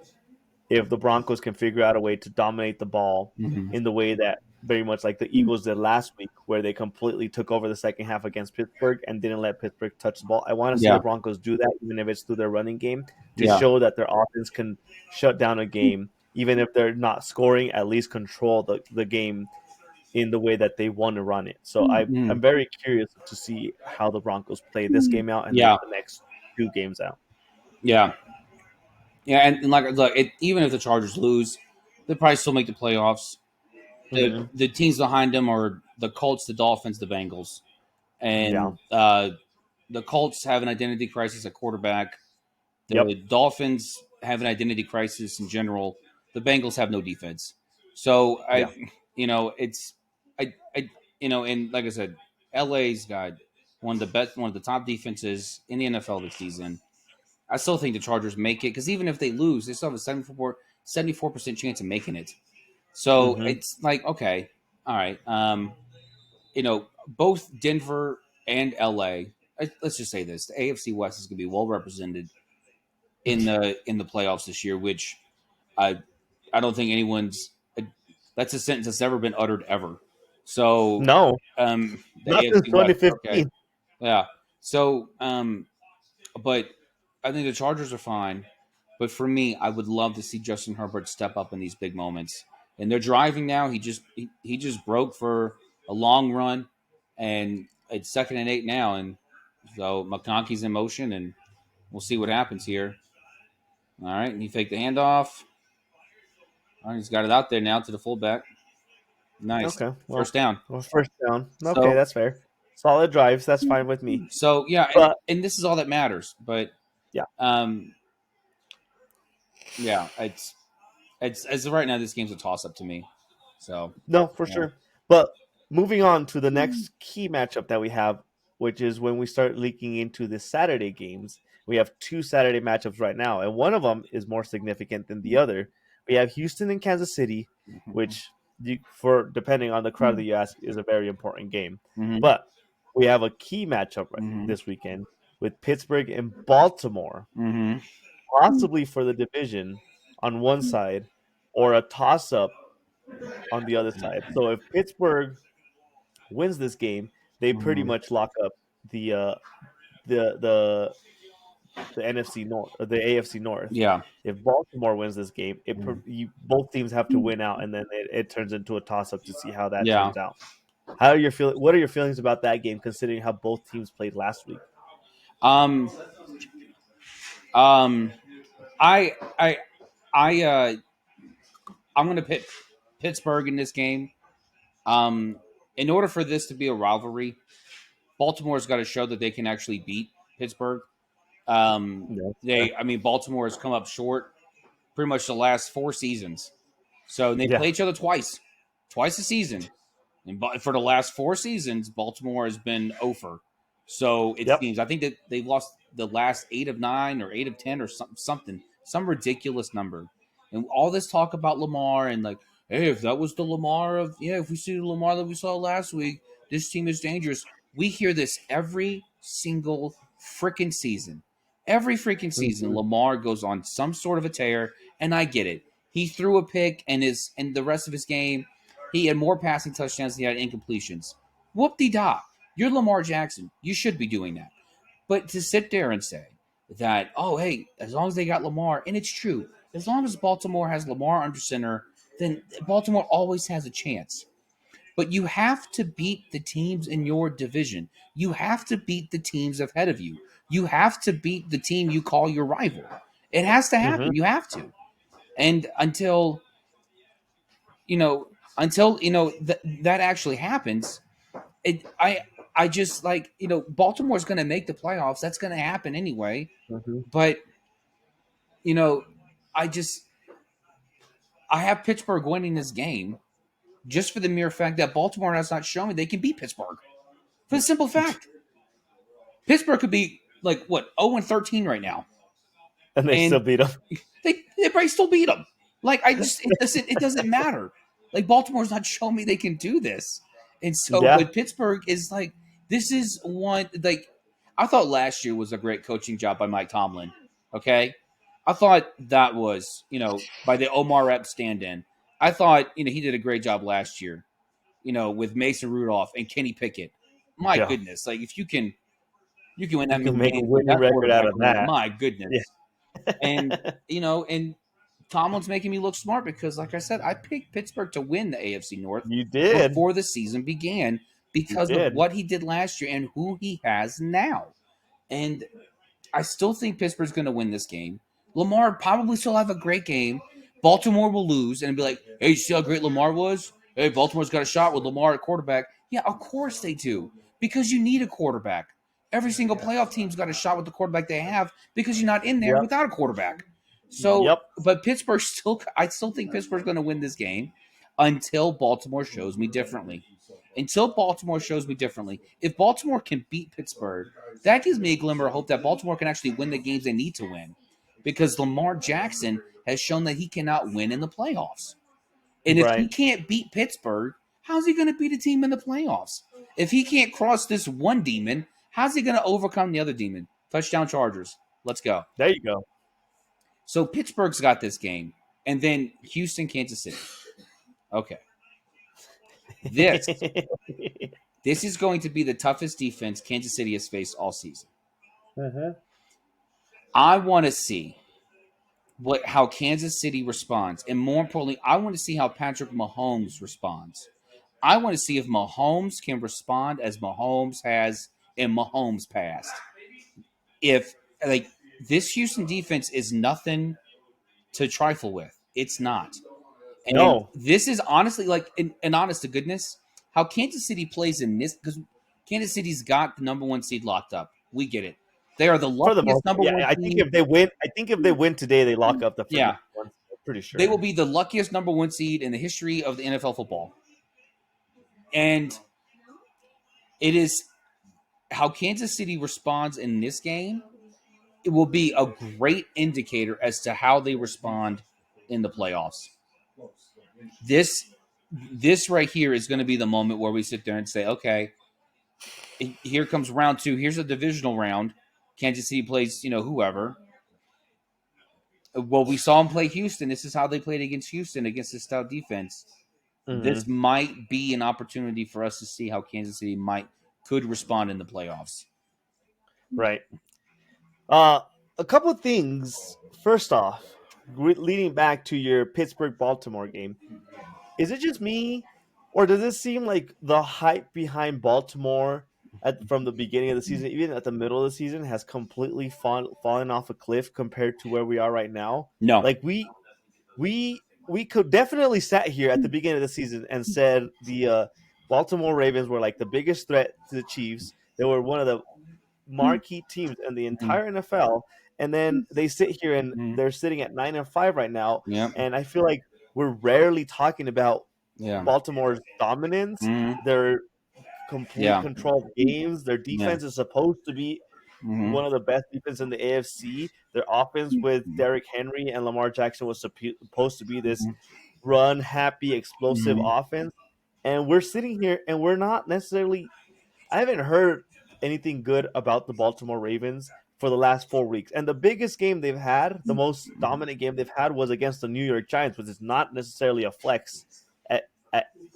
if the Broncos can figure out a way to dominate the ball Mm-hmm. in the way that very much like the Eagles did last week, where they completely took over the second half against Pittsburgh and didn't let Pittsburgh touch the ball. I want to see Yeah. the Broncos do that, even if it's through their running game, to Yeah. show that their offense can shut down a game, even if they're not scoring, at least control the game in the way that they want to run it. So Mm. I'm very curious to see how the Broncos play this game out and then Yeah. the next 2 games out. Yeah. Yeah. And like, look, even if the Chargers lose, they'll probably still make the playoffs. Hmm. The teams behind them are the Colts, the Dolphins, the Bengals, Yeah. and the Colts have an identity crisis at quarterback. Yep. The Dolphins have an identity crisis in general. The Bengals have no defense. So Yeah. it's I and like I said, LA's got one of the top defenses in the NFL this season. I still think the Chargers make it because even if they lose, they still have a 74% chance of making it. So Hmm. it's like, okay, all right. Both Denver and LA. Let's just say this: the AFC West is going to be well represented in the playoffs this year, which I I don't think anyone's. That's a sentence that's never been uttered ever. So No, the not since AFC West, okay, 2015. yeah. So but I think the Chargers are fine. But for me, I would love to see Justin Herbert step up in these big moments. And they're driving now. He just broke for a long run, and it's 2nd and 8 now. And so McConkey's in motion, and we'll see what happens here. All right, and he faked the handoff. All right, he's got it out there now to the fullback. Nice Okay, first down. well, first down. Okay, So that's fair. Solid drives. That's fine with me. yeah, But and this is all that matters. But yeah, um, yeah, it's as of right now, this game's a toss up to me. So no, for yeah. sure. But moving on to the next key matchup that we have, which is when we start leaking into the Saturday games. We have 2 Saturday matchups right now, and one of them is more significant than the other. We have Houston and Kansas City, which, for depending on the crowd that you ask, is a very important game. Mm-hmm. But we have a key matchup Mm-hmm. this weekend with Pittsburgh and Baltimore, Mm-hmm. possibly for the division on one side, or a toss up on the other side. So if Pittsburgh wins this game, they pretty Mm-hmm. much lock up the uh, the the the NFC North, or the AFC North. Yeah. If Baltimore wins this game, both teams have to win out, and then it turns into a toss up to see how that Yeah. turns out. How are your feel? What are your feelings about that game, considering how both teams played last week? Um. Um. I. I. I. I'm going to pick Pittsburgh in this game. In order for this to be a rivalry, Baltimore's got to show that they can actually beat Pittsburgh. Yeah. I mean, Baltimore has come up short pretty much the last 4 seasons. So they Yeah. play each other twice a season. And for the last 4 seasons, Baltimore has been over. So it Yep. seems I think that they've lost the last 8 of 9 or 8 of 10 or some ridiculous number. And all this talk about Lamar and like, hey, if that was the Lamar if we see the Lamar that we saw last week, this team is dangerous. We hear this every single freaking season. Every freaking season, Mhm. Lamar goes on some sort of a tear, and I get it. He threw a pick and the rest of his game He had more passing touchdowns than he had incompletions. Whoop-de-da. You're Lamar Jackson. You should be doing that. But to sit there and say that, oh, hey, as long as they got Lamar, and it's true, as long as Baltimore has Lamar under center, then Baltimore always has a chance. But you have to beat the teams in your division. You have to beat the teams ahead of you. You have to beat the team you call your rival. It has to Mm-hmm. happen. You have to. And until that actually happens, it I just like Baltimore's going to make the playoffs. That's going to happen anyway. Mm-hmm. But you know, I just I have Pittsburgh winning this game just for the mere fact that Baltimore has not shown me they can beat Pittsburgh. For the simple fact, Pittsburgh could be like what 0-13 right now, And they still and beat them. they probably still beat them. Like it doesn't matter. Like Baltimore's not showing me they can do this, and so Yeah. but Pittsburgh is like this is one like I thought last year was a great coaching job by Mike Tomlin. Okay, I thought that was by the Omar Epps stand-in. I thought he did a great job last year. With Mason Rudolph and Kenny Pickett. My Yeah. goodness, like if you can win that You can many make a games with winning that record out quarterback. of that. My Yeah. goodness, and Tomlin's making me look smart because, like I said, I picked Pittsburgh to win the AFC North You did. before the season began because of did. what he did last year and who he has now. And I still think Pittsburgh's going to win this game. Lamar probably still have a great game. Baltimore will lose and be like, hey, you see how great Lamar was? Hey, Baltimore's got a shot with Lamar at quarterback. Yeah, of course they do because you need a quarterback. Every single playoff team's got a shot with the quarterback they have because you're not in there Yep. without a quarterback. So, Yep. but I still think Pittsburgh's going to win this game until Baltimore shows me differently. Until Baltimore shows me differently. If Baltimore can beat Pittsburgh, that gives me a glimmer of hope that Baltimore can actually win the games they need to win. Because Lamar Jackson has shown that he cannot win in the playoffs. And if he Right. can't beat Pittsburgh, how's he going to beat a team in the playoffs? If he can't cross this one demon, how's he going to overcome the other demon? Touchdown Chargers. Let's go. There you go. So Pittsburgh's got this game. And then Houston, Kansas City. Okay. This is going to be the toughest defense Kansas City has faced all season. Mm-hmm. I want to see how Kansas City responds. And more importantly, I want to see how Patrick Mahomes responds. I want to see if Mahomes can respond as Mahomes has in Mahomes' past. If this Houston defense is nothing to trifle with. It's not. And No. this is honestly an honest to goodness, how Kansas City plays in this, because Kansas City's got the number one seed locked up. We get it. They are the For the luckiest most, number one I seed. think if they win today, they lock up the first Yeah. one. I'm pretty sure They will be the luckiest number one seed in the history of the NFL football. And it is how Kansas City responds in this game. It will be a great indicator as to how they respond in the playoffs. This right here is going to be the moment where we sit there and say, okay, here comes round two. Here's a divisional round. Kansas City plays, whoever. Well, we saw them play Houston. This is how they played against Houston, against this stout defense. Mhm. This might be an opportunity for us to see how Kansas City could respond in the playoffs. Right. A couple of things. First off, leading back to your Pittsburgh-Baltimore game, is it just me, or does it seem like the hype behind Baltimore from the beginning of the season, even at the middle of the season, has completely fallen off a cliff compared to where we are right now? No. Like we could definitely sat here at the beginning of the season and said the Baltimore Ravens were like the biggest threat to the Chiefs. They were one of the marquee teams in the entire NFL, and then they sit here and they're sitting at 9-5 right now. Yeah. And I feel like we're rarely talking about Yeah. Baltimore's dominance, their complete control of games. Their defense is supposed to be one of the best defense in the AFC. Their offense with Derrick Henry and Lamar Jackson was supposed to be this run happy, explosive offense. And we're sitting here and we're not necessarily – I haven't heard anything good about the Baltimore Ravens for the last 4 weeks. And the biggest game they've had, the most dominant game they've had, was against the New York Giants, which is not necessarily a flex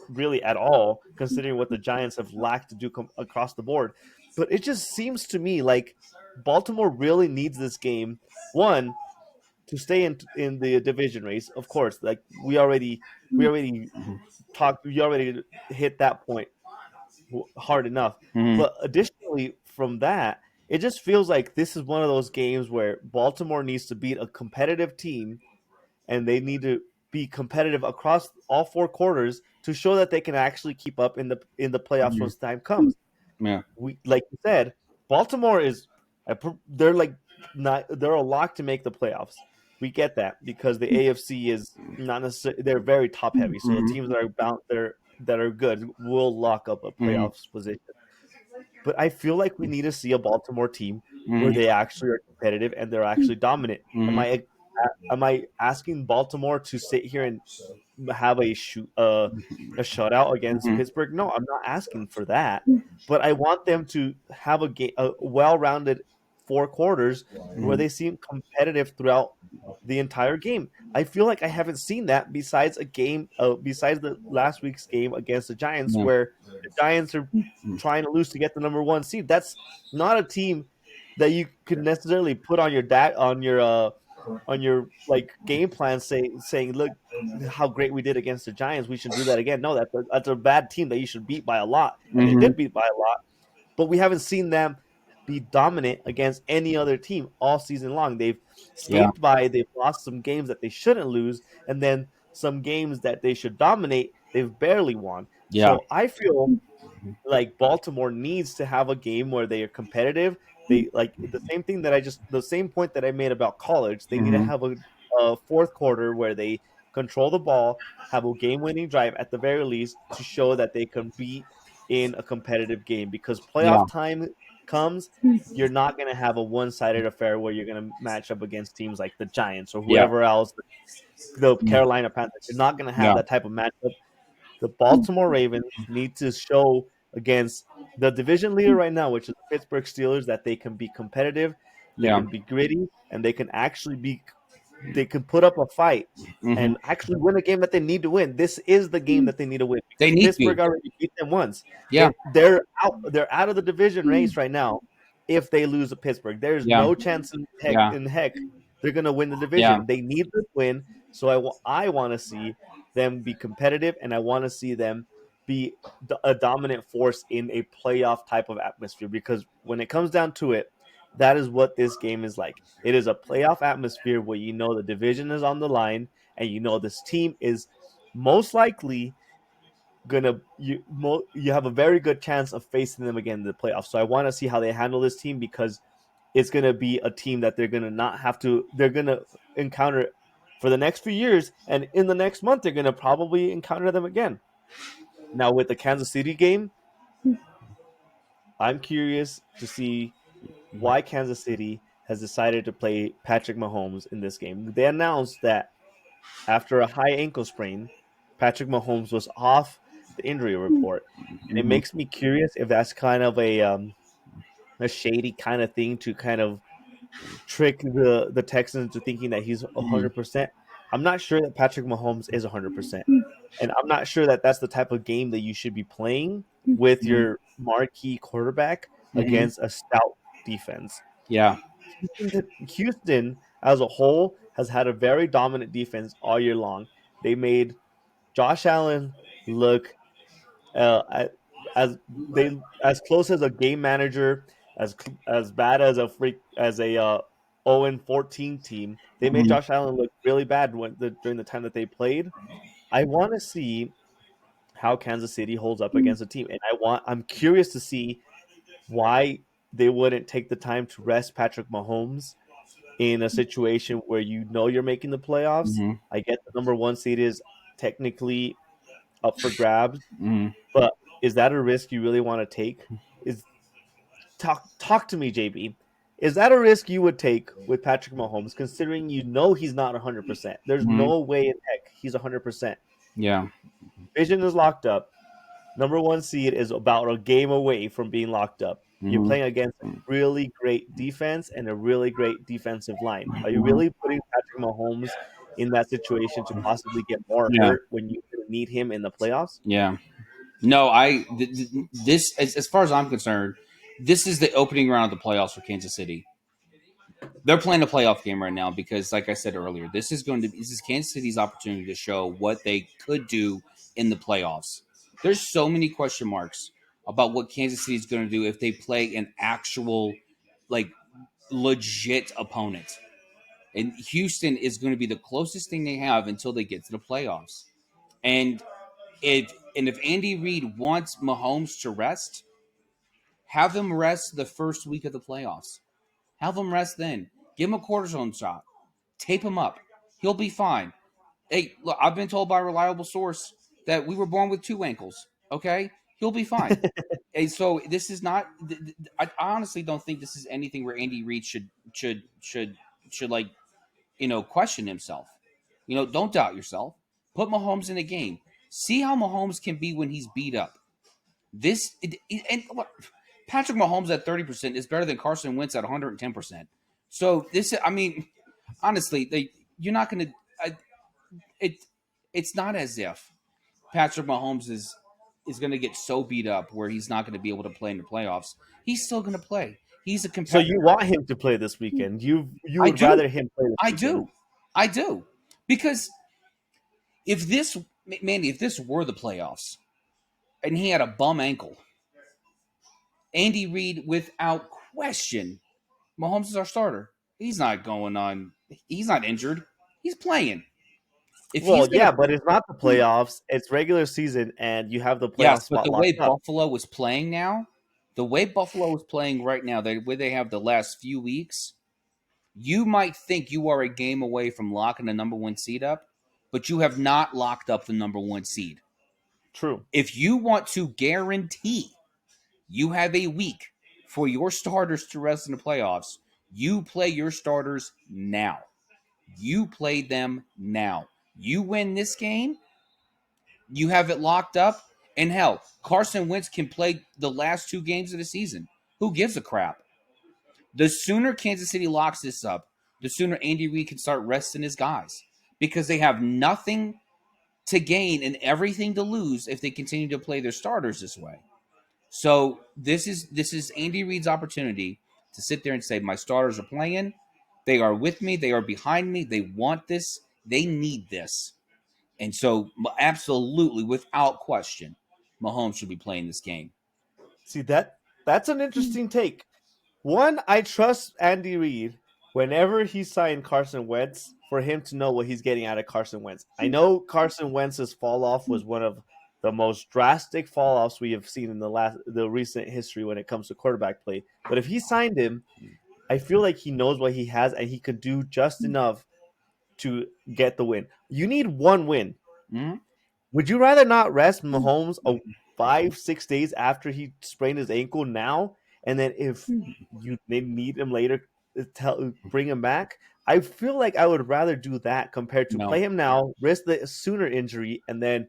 really at all, considering what the Giants have lacked to do across the board. But it just seems to me like Baltimore really needs this game. One, to stay in the division race, of course. Like we already talked, we already hit that point hard enough. Mhm. But additionally, from that, it just feels like this is one of those games where Baltimore needs to beat a competitive team, and they need to be competitive across all four quarters to show that they can actually keep up in the playoffs Mhm. once the time comes. Yeah. We, like you said, Baltimore is they're like not they're a lock to make the playoffs. We get that because the AFC is not necessarily, they're very top heavy. So the Mhm. teams that are bound there that are good will lock up a Mhm. playoffs position. But I feel like we need to see a Baltimore team where Mhm. they actually are competitive and they're actually dominant. Am Mhm. I asking Baltimore to sit here and have a shutout against Mhm. Pittsburgh? No, I'm not asking for that. But I want them to have a well-rounded four quarters where Mhm. they seem competitive throughout the entire game. I feel like I haven't seen that besides a game, besides the last week's game against the Giants, Yeah. where the Giants are trying to lose to get the number one seed. That's not a team that you could necessarily put on your on your like game plan, saying, look how great we did against the Giants, we should do that again. No, that's a bad team that you should beat by a lot, and they Mhm. did beat by a lot. But we haven't seen them be dominant against any other team all season long. Yeah. They've lost some games that they shouldn't lose, and then some games that they should dominate, they've barely won. Yeah. So I feel like Baltimore needs to have a game where they are competitive. They like the same point that I made about college. They need to Mhm. have a fourth quarter where they control the ball, have a game winning drive at the very least to show that they can be in a competitive game, because Yeah. playoff time comes. You're not going to have a one sided affair where you're going to match up against teams like the Giants or Yeah. whoever else, the Carolina Panthers. You're not going to have Yeah. that type of matchup. The Baltimore Ravens need to show against the division leader right now, which is the Pittsburgh Steelers, that they can be competitive, they Yeah. can be gritty, and they can actually they can put up a fight Mhm. and actually win a game that they need to win. This is the game that they need to win They because need Pittsburgh to. already beat them once. Yeah. They're out of the division race right now. If they lose to Pittsburgh, there's Yeah. no chance Yeah. in heck they're going to win the Yeah. division. They need to win. So I want to see them be competitive, and I want to see them be a dominant force in a playoff type of atmosphere, because when it comes down to it, that is what this game is like. It is a playoff atmosphere where you know the division is on the line, and you know this team is most likely you have a very good chance of facing them again in the playoffs. So I want to see how they handle this team, because it's gonna be a team that they're gonna encounter for the next few years, and in the next month they're gonna probably encounter them again. Now with the Kansas City game, I'm curious to see why Kansas City has decided to play Patrick Mahomes in this game. They announced that after a high ankle sprain, Patrick Mahomes was off the injury report. And it Mhm. makes me curious if that's kind of a shady kind of thing to kind of trick the Texans into thinking that he's Mhm. 100%. I'm not sure that Patrick Mahomes is 100%. And I'm not sure that that's the type of game that you should be playing with Mhm. your marquee quarterback Mhm. against a stout defense. Yeah. Houston as a whole has had a very dominant defense all year long. They made Josh Allen look as as close as a game manager, as bad as a 0-14 team. They made Mhm. Josh Allen look really bad during the time that they played. I want to see how Kansas City holds up against a team, and I'm curious to see why they wouldn't take the time to rest Patrick Mahomes in a situation where you know you're making the playoffs. Mhm. I get the number one seed is technically up for grabs, Mhm. but is that a risk you really want to take? Is talk to me, JB. Is that a risk you would take with Patrick Mahomes, considering you know he's not 100%? There's Mhm. no way in heck he's 100%. Yeah. Vision is locked up. Number one seed is about a game away from being locked up. You're Mhm. playing against a really great defense and a really great defensive line. Are you Mhm. really putting Patrick Mahomes in that situation to possibly get more Yeah, hurt when you need him in the playoffs? yeah. No, this as far as I'm concerned, this is the opening round of the playoffs for Kansas City. They're playing a playoff game right now because, like I said earlier, this is Kansas City's opportunity to show what they could do in the playoffs. There's so many question marks about what Kansas City is going to do if they play an actual, like, legit opponent. And Houston is going to be the closest thing they have until they get to the playoffs. And if Andy Reid wants Mahomes to rest, have him rest the first week of the playoffs. Have him rest then. Give him a cortisone shot. Tape him up. He'll be fine. Hey, look, I've been told by a reliable source that we were born with two ankles. Okay? He'll be fine. And so this is not. I honestly don't think this is anything where Andy Reid should like question himself. Don't doubt yourself. Put Mahomes in the game. See how Mahomes can be when he's beat up. And look, Patrick Mahomes at 30% is better than Carson Wentz at 110%. So I mean, honestly, you're not going to. It it's not as if Patrick Mahomes is going to get so beat up where he's not going to be able to play in the playoffs. He's still going to play. He's a So competitor. you want him to play this weekend? You I would do. rather him play this I weekend? do. I do. Because if this Mandy, if this were the playoffs and he had a bum ankle, Andy Reid, without question, Mahomes is our starter. He's not going on. He's not injured. He's playing. If he's Well, gonna, yeah, but it's not the playoffs. It's regular season, and you have the playoff yes, but spot the way locked up. Buffalo is playing now, the way Buffalo is playing right now, the way they have the last few weeks, you might think you are a game away from locking the number one seed up, but you have not locked up the number one seed. True. If you want to guarantee you have a week for your starters to rest in the playoffs, you play your starters now. You play them now. You win this game, you have it locked up, and hell, Carson Wentz can play the last two games of the season. Who gives a crap? The sooner Kansas City locks this up, the sooner Andy Reid can start resting his guys because they have nothing to gain and everything to lose if they continue to play their starters this way. So this is Andy Reid's opportunity to sit there and say, my starters are playing. They are with me. They are behind me. They want this. They need this. And so, absolutely, without question, Mahomes should be playing this game. See that's an interesting take. One, I trust Andy Reid whenever he signed Carson Wentz for him to know what he's getting out of Carson Wentz. I know Carson Wentz's fall off was one of the most drastic fall offs we have seen in the recent history when it comes to quarterback play. But if he signed him, I feel like he knows what he has and he could do just enough to get the win. You need one win. Mm-hmm. Would you rather not rest Mahomes 5-6 days after he sprained his ankle now, and then if they need him later, bring him back? I feel like I would rather do that compared to No, play him now, risk the sooner injury, and then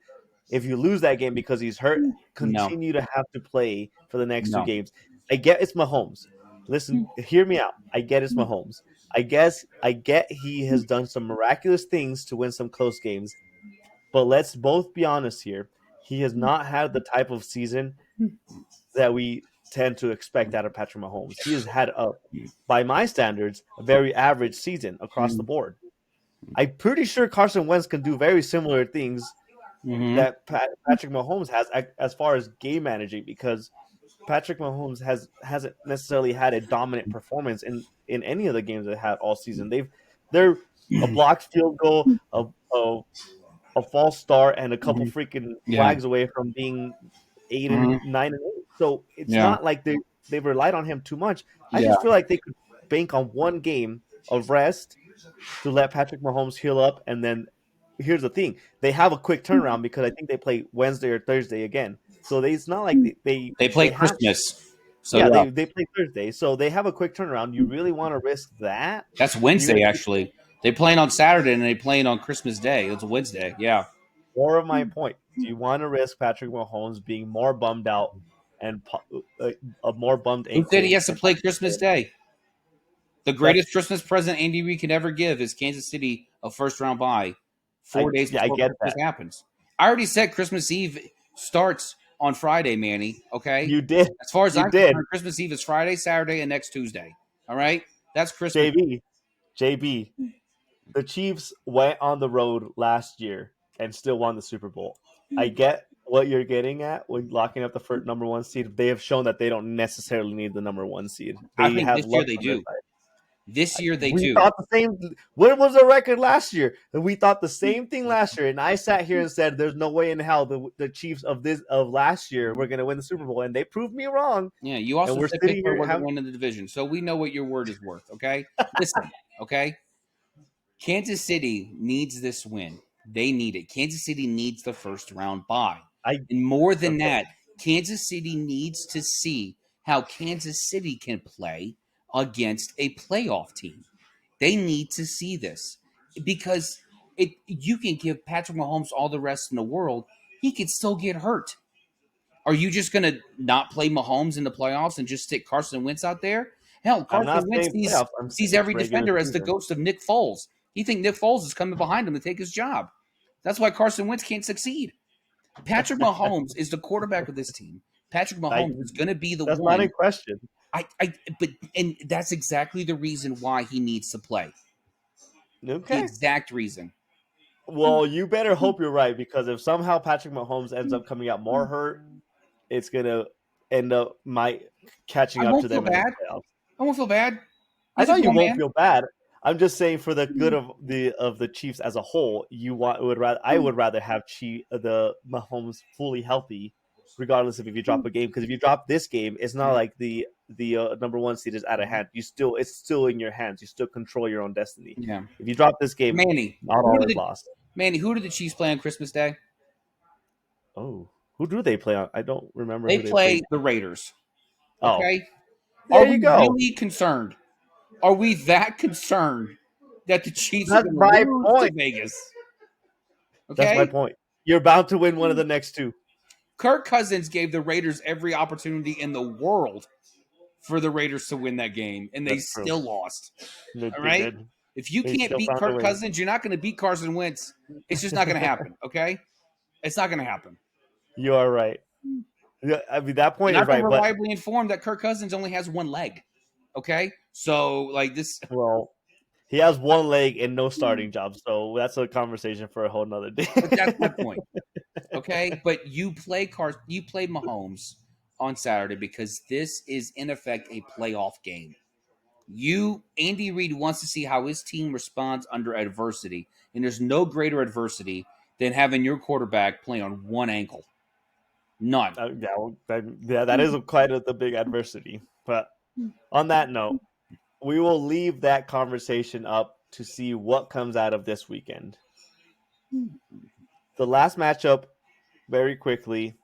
if you lose that game because he's hurt, no, continue to have to play for the next two no. games. I get it's Mahomes. Listen, hear me out. I get it's Mahomes. I get he has done some miraculous things to win some close games. But let's both be honest here. He has not had the type of season that we tend to expect out of Patrick Mahomes. He has had by my standards, a very average season across the board. I'm pretty sure Carson Wentz can do very similar things Mm-hmm. that Patrick Mahomes has as far as game managing, because Patrick Mahomes hasn't necessarily had a dominant performance in any of the games they had all season. They're a blocked field goal, a false start, and a couple freaking Yeah. flags away from being Mm-hmm. 9-8. So it's Yeah. not like they've relied on him too much. I Yeah. just feel like they could bank on one game of rest to let Patrick Mahomes heal up, and then here's the thing: they have a quick turnaround because I think they play Wednesday or Thursday again. So it's not like They play have Christmas. So yeah, yeah. they play Thursday, so they have a quick turnaround. You really want to risk that? That's Wednesday, You, actually. They playing on Saturday and they playing on Christmas Day. It's a Wednesday. Yeah. more of my point. Do you want to risk Patrick Mahomes being more bummed out and a more bummed Who said ankle? he has to play Christmas Day? The greatest Christmas present Andy Reid could ever give is Kansas City a first-round bye 4 days I before get Christmas that. happens. I already said Christmas Eve starts on Friday, Manny, okay? You did. As far as You I'm did. concerned, Christmas Eve is Friday, Saturday, and next Tuesday. All right? That's Christmas. JB. The Chiefs went on the road last year and still won the Super Bowl. I get what you're getting at when locking up the first number one seed. They have shown that they don't necessarily need the number one seed. I They think have this year luck they on their do. side. This year they We do. thought the same. What was the record last year? And we thought the same thing last year. And I sat here and said, "There's no way in hell the Chiefs of last year were going to win the Super Bowl," and they proved me wrong. Yeah, you And also we're said sitting Pittsburgh here wasn't having. winning the division, so we know what your word is worth, okay? Listen, okay? Kansas City needs this win. They need it. Kansas City needs the first round bye. And more than Okay. that, Kansas City needs to see how Kansas City can play against a playoff team. They need to see this because you can give Patrick Mahomes all the rest in the world. He could still get hurt. Are you just going to not play Mahomes in the playoffs and just stick Carson Wentz out there? Hell, I'm not Carson Wentz saying sees, playoffs. I'm sees saying every regular defender as the season. ghost of Nick Foles. He thinks Nick Foles is coming behind him to take his job. That's why Carson Wentz can't succeed. Patrick Mahomes is the quarterback of this team. Patrick Mahomes is going to be the That's not in one. question. And that's exactly the reason why he needs to play. The Okay. exact reason. Well, you better hope you're right, because if somehow Patrick Mahomes ends up coming out more hurt, it's gonna end up catching I up to won't feel them in the bad. playoffs. I won't feel bad. I He's know a you grown won't man. feel bad. I'm just saying, for the good of the Chiefs as a whole, I would rather have the Mahomes fully healthy, regardless of if you drop a game. Because if you drop this game, it's not like the number one seed is out of hand. It's still in your hands. You still control your own destiny. Yeah. If you drop this game, Manny, not all is lost. who did the Chiefs play on Christmas Day? Oh, who do they play on? I don't remember They who they played. play the Raiders. Oh, Okay? Are there you we go. really concerned? Are we that concerned that the Chiefs are That's going to my lose to point. Vegas? That's my Okay? point. You're about to win one of the next two. Kirk Cousins gave the Raiders every opportunity in the world for the Raiders to win that game, and they That's true. still lost. They All right? did. If you They can't still beat found a Kirk way. Cousins, you're not going to beat Carson Wentz. It's just not going to happen, okay? It's not going to happen. You are right. Yeah, I mean, that point And is I've been right, but reliably informed that Kirk Cousins only has one leg. Okay? So, like this. well, he has one leg and no starting job, so that's a conversation for a whole nother day. But that's my point. Okay? But you play Mahomes on Saturday because this is, in effect, a playoff game. Andy Reid wants to see how his team responds under adversity. And there's no greater adversity than having your quarterback play on one ankle. None. That is quite the big adversity. But on that note, we will leave that conversation up to see what comes out of this weekend. The last matchup, very quickly,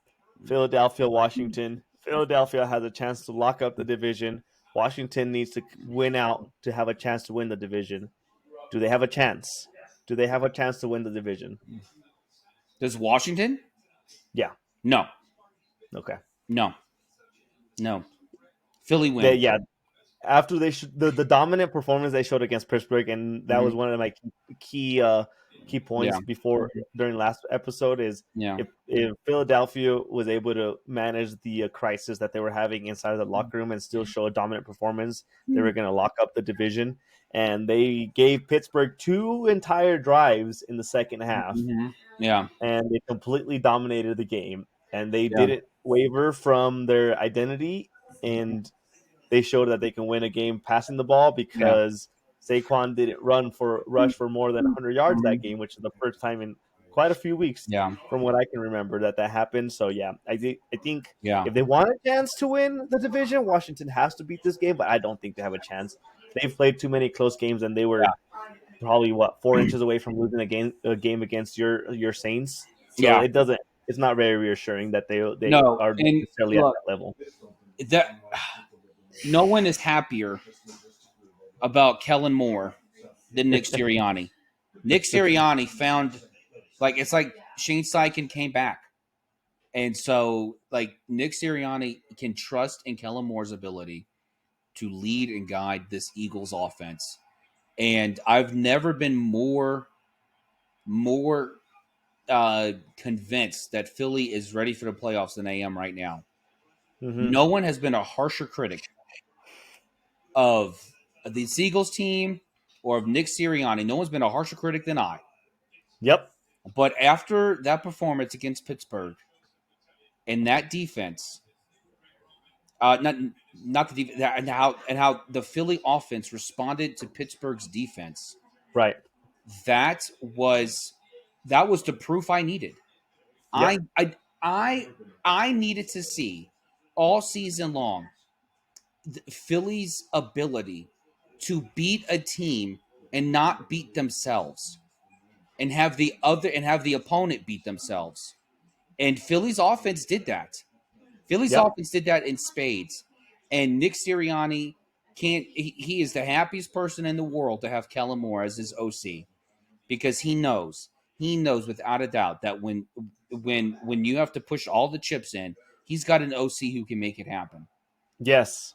Philadelphia, Washington. Philadelphia has a chance to lock up the division. Washington needs to win out to have a chance to win the division. Do they have a chance? Do they have a chance to win the division? Does Washington? Yeah. No. Okay. No. Philly wins. After the dominant performance they showed against Pittsburgh, and that was one of my key points during last episode, is if Philadelphia was able to manage the crisis that they were having inside of the locker room and still show a dominant performance, they were going to lock up the division. And they gave Pittsburgh 2 entire drives in the second half. Yeah. And they completely dominated the game. And they didn't waver from their identity, and they showed that they can win a game passing the ball, because Saquon didn't rush for more than 100 yards that game, which is the first time in quite a few weeks, from what I can remember, that happened. So I think if they want a chance to win the division, Washington has to beat this game, but I don't think they have a chance. They've played too many close games, and they were probably 4 inches away from losing a game against your Saints. So it's not very reassuring that they are necessarily at that level. No one is happier about Kellen Moore than Nick Sirianni. Nick Sirianni found, it's like Shane Steichen came back. And so, Nick Sirianni can trust in Kellen Moore's ability to lead and guide this Eagles offense. And I've never been more convinced that Philly is ready for the playoffs than I am right now. Mm-hmm. No one has been a harsher critic of the Eagles team or of Nick Sirianni. No one's been a harsher critic than I. Yep. But after that performance against Pittsburgh and that defense, not the defense, and how the Philly offense responded to Pittsburgh's defense, Right. that was the proof I needed. I Yep. I I I needed to see all season long Philly's ability to beat a team and not beat themselves, and have the opponent beat themselves. And Philly's offense did that. Philly's Yep. offense did that in spades. And Nick Sirianni can't. He is the happiest person in the world to have Kellen Moore as his OC, because he knows without a doubt that when you have to push all the chips in, he's got an OC who can make it happen. Yes.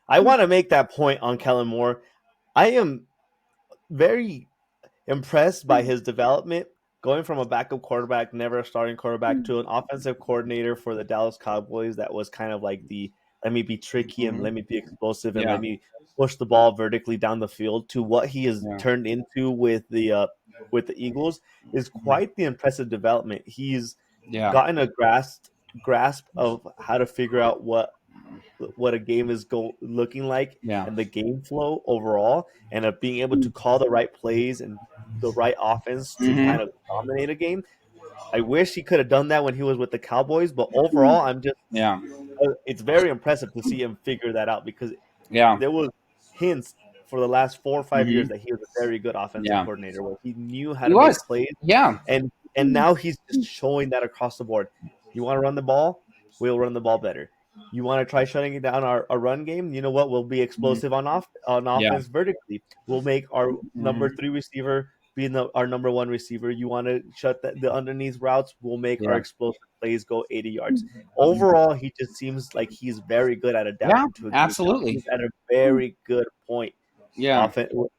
I want to make that point on Kellen Moore. I am very impressed by his development, going from a backup quarterback, never a starting quarterback, to an offensive coordinator for the Dallas Cowboys. That was kind of like the let me be tricky and let me be explosive and Yeah, let me push the ball vertically down the field, to what he has yeah, turned into with the Eagles is quite the impressive development. He's yeah, gotten a grasp of how to figure out what a game is looking like yeah. and the game flow overall, and of being able to call the right plays and the right offense to Mm-hmm. kind of dominate a game. I wish he could have done that when he was with the Cowboys, but overall, Yeah, it's very impressive to see him figure that out, because yeah, there was hints for the last 4 or 5 years mm-hmm. that he was a very good offensive Yeah. coordinator, where he knew how He to was. make plays, Yeah, and now he's just showing that across the board. You want to run the ball? We'll run the ball better. You want to try shutting down our run game? You know what? We'll be mm-hmm. explosive on Yeah, offense vertically. We'll make our number mm-hmm. 3 receiver be our number 1 receiver. You want to shut the underneath routes? We'll make our Yeah, explosive plays go 80 yards. Overall, he just seems like he's very good at yeah, adapting to a game. Now absolutely. he's at a very good point Yeah,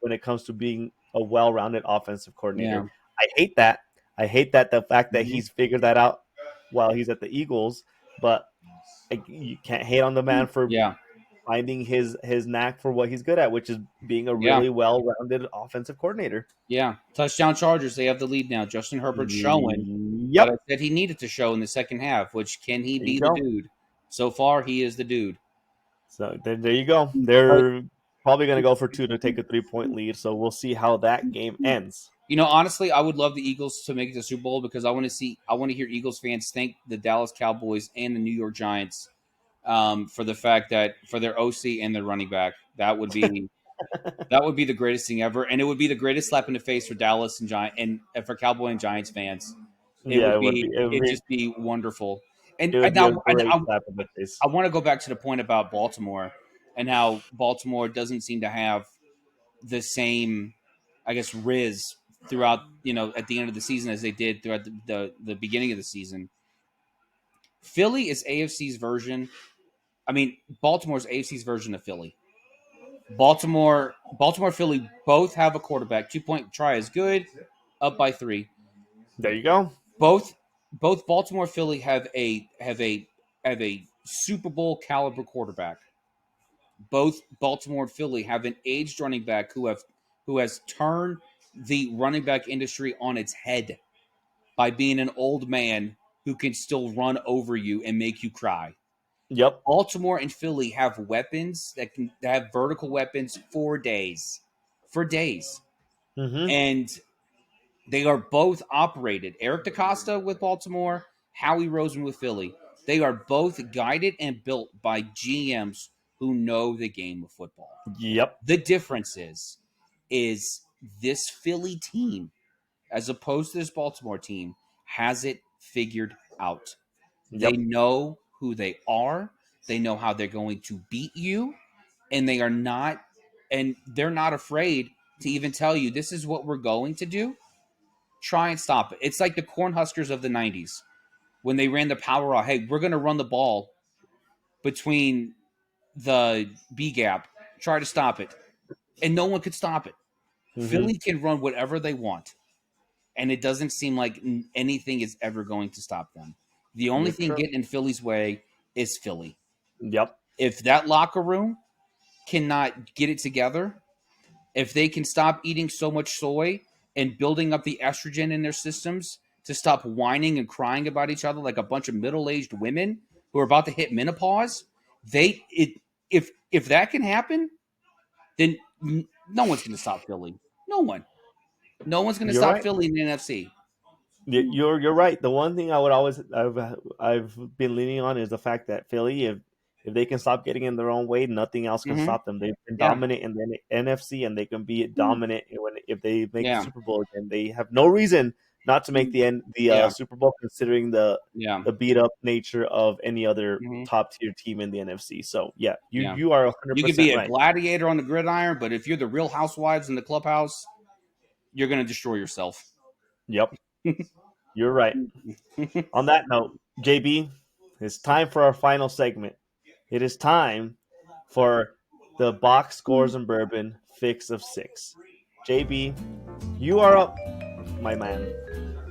when it comes to being a well-rounded offensive yeah, coordinator. I hate that. I hate that the fact that mm-hmm. he's figured that out while he's at the Eagles, but you can't hate on the man for Yeah, finding his knack for what he's good at, which is being a yeah, really well-rounded offensive coordinator. yeah. Touchdown Chargers. They have the lead now. Justin Herbert showing what I Yep. said he needed to show in the second half. Which, can he There you be the go. dude? So far, he is the dude. So there you go. But They're probably going to go for 2 to take a 3-point lead. So we'll see how that game ends. honestly, I would love the Eagles to make it to the Super Bowl, because I want to hear Eagles fans thank the Dallas Cowboys and the New York Giants for the fact that for their OC and their running back. That would be the greatest thing ever, and it would be the greatest slap in the face for Dallas and for Cowboy and Giants fans. It Yeah, would it would be be. it'd just be wonderful. And It would and be a now and great slap in the face. I want to go back to the point about Baltimore, and how Baltimore doesn't seem to have the same, I guess, riz throughout, at the end of the season as they did throughout the beginning of the season. Philly is AFC's version. I mean, Baltimore's AFC's version of Philly. Baltimore, Philly both have a quarterback. 2-point try is good, up by 3. There you go. Both both Baltimore, Philly have a Super Bowl caliber quarterback. Both Baltimore and Philly have an aged running back who has turned the running back industry on its head by being an old man who can still run over you and make you cry. Yep. Baltimore and Philly have weapons that have vertical weapons for days, Mm-hmm. and they are both operated. Eric DaCosta with Baltimore, Howie Roseman with Philly. They are both guided and built by GMs who know the game of football. Yep. The difference is this Philly team, as opposed to this Baltimore team, has it figured out. They Yep. know who they are. They know how they're going to beat you, and they're not afraid to even tell you, this is what we're going to do. Try and stop it. It's like the Cornhuskers of the 90s when they ran the power off. Hey, we're going to run the ball between the B gap try to stop it, and no one could stop it. Mhm. Philly can run whatever they want, and it doesn't seem like anything is ever going to stop them. The only You're thing true. getting in Philly's way is Philly. Yep. If that locker room cannot get it together, if they can stop eating so much soy and building up the estrogen in their systems to stop whining and crying about each other like a bunch of middle-aged women who are about to hit menopause, if that can happen, then no one's going to stop Philly. No one. No one's going to You're stop right. Philly in the NFC. You're right. The one thing I would always I've been leaning on is the fact that Philly, if they can stop getting in their own way, nothing else can Mm-hmm. stop them. They've been Yeah. dominant in the NFC, and they can be dominant if they make the Yeah. Super Bowl again. They have no reason not to make the Yeah. Super Bowl, considering the Yeah. beat up nature of any other Mm-hmm. top tier team in the NFC. So yeah, Yeah. you are You could 100% be a right. gladiator on the gridiron, but if you're the Real Housewives in the clubhouse, you're going to destroy yourself. Yep, you're right. On that note, JB, it's time for our final segment. It is time for the box scores and bourbon fix of 6. JB, you are up, my man.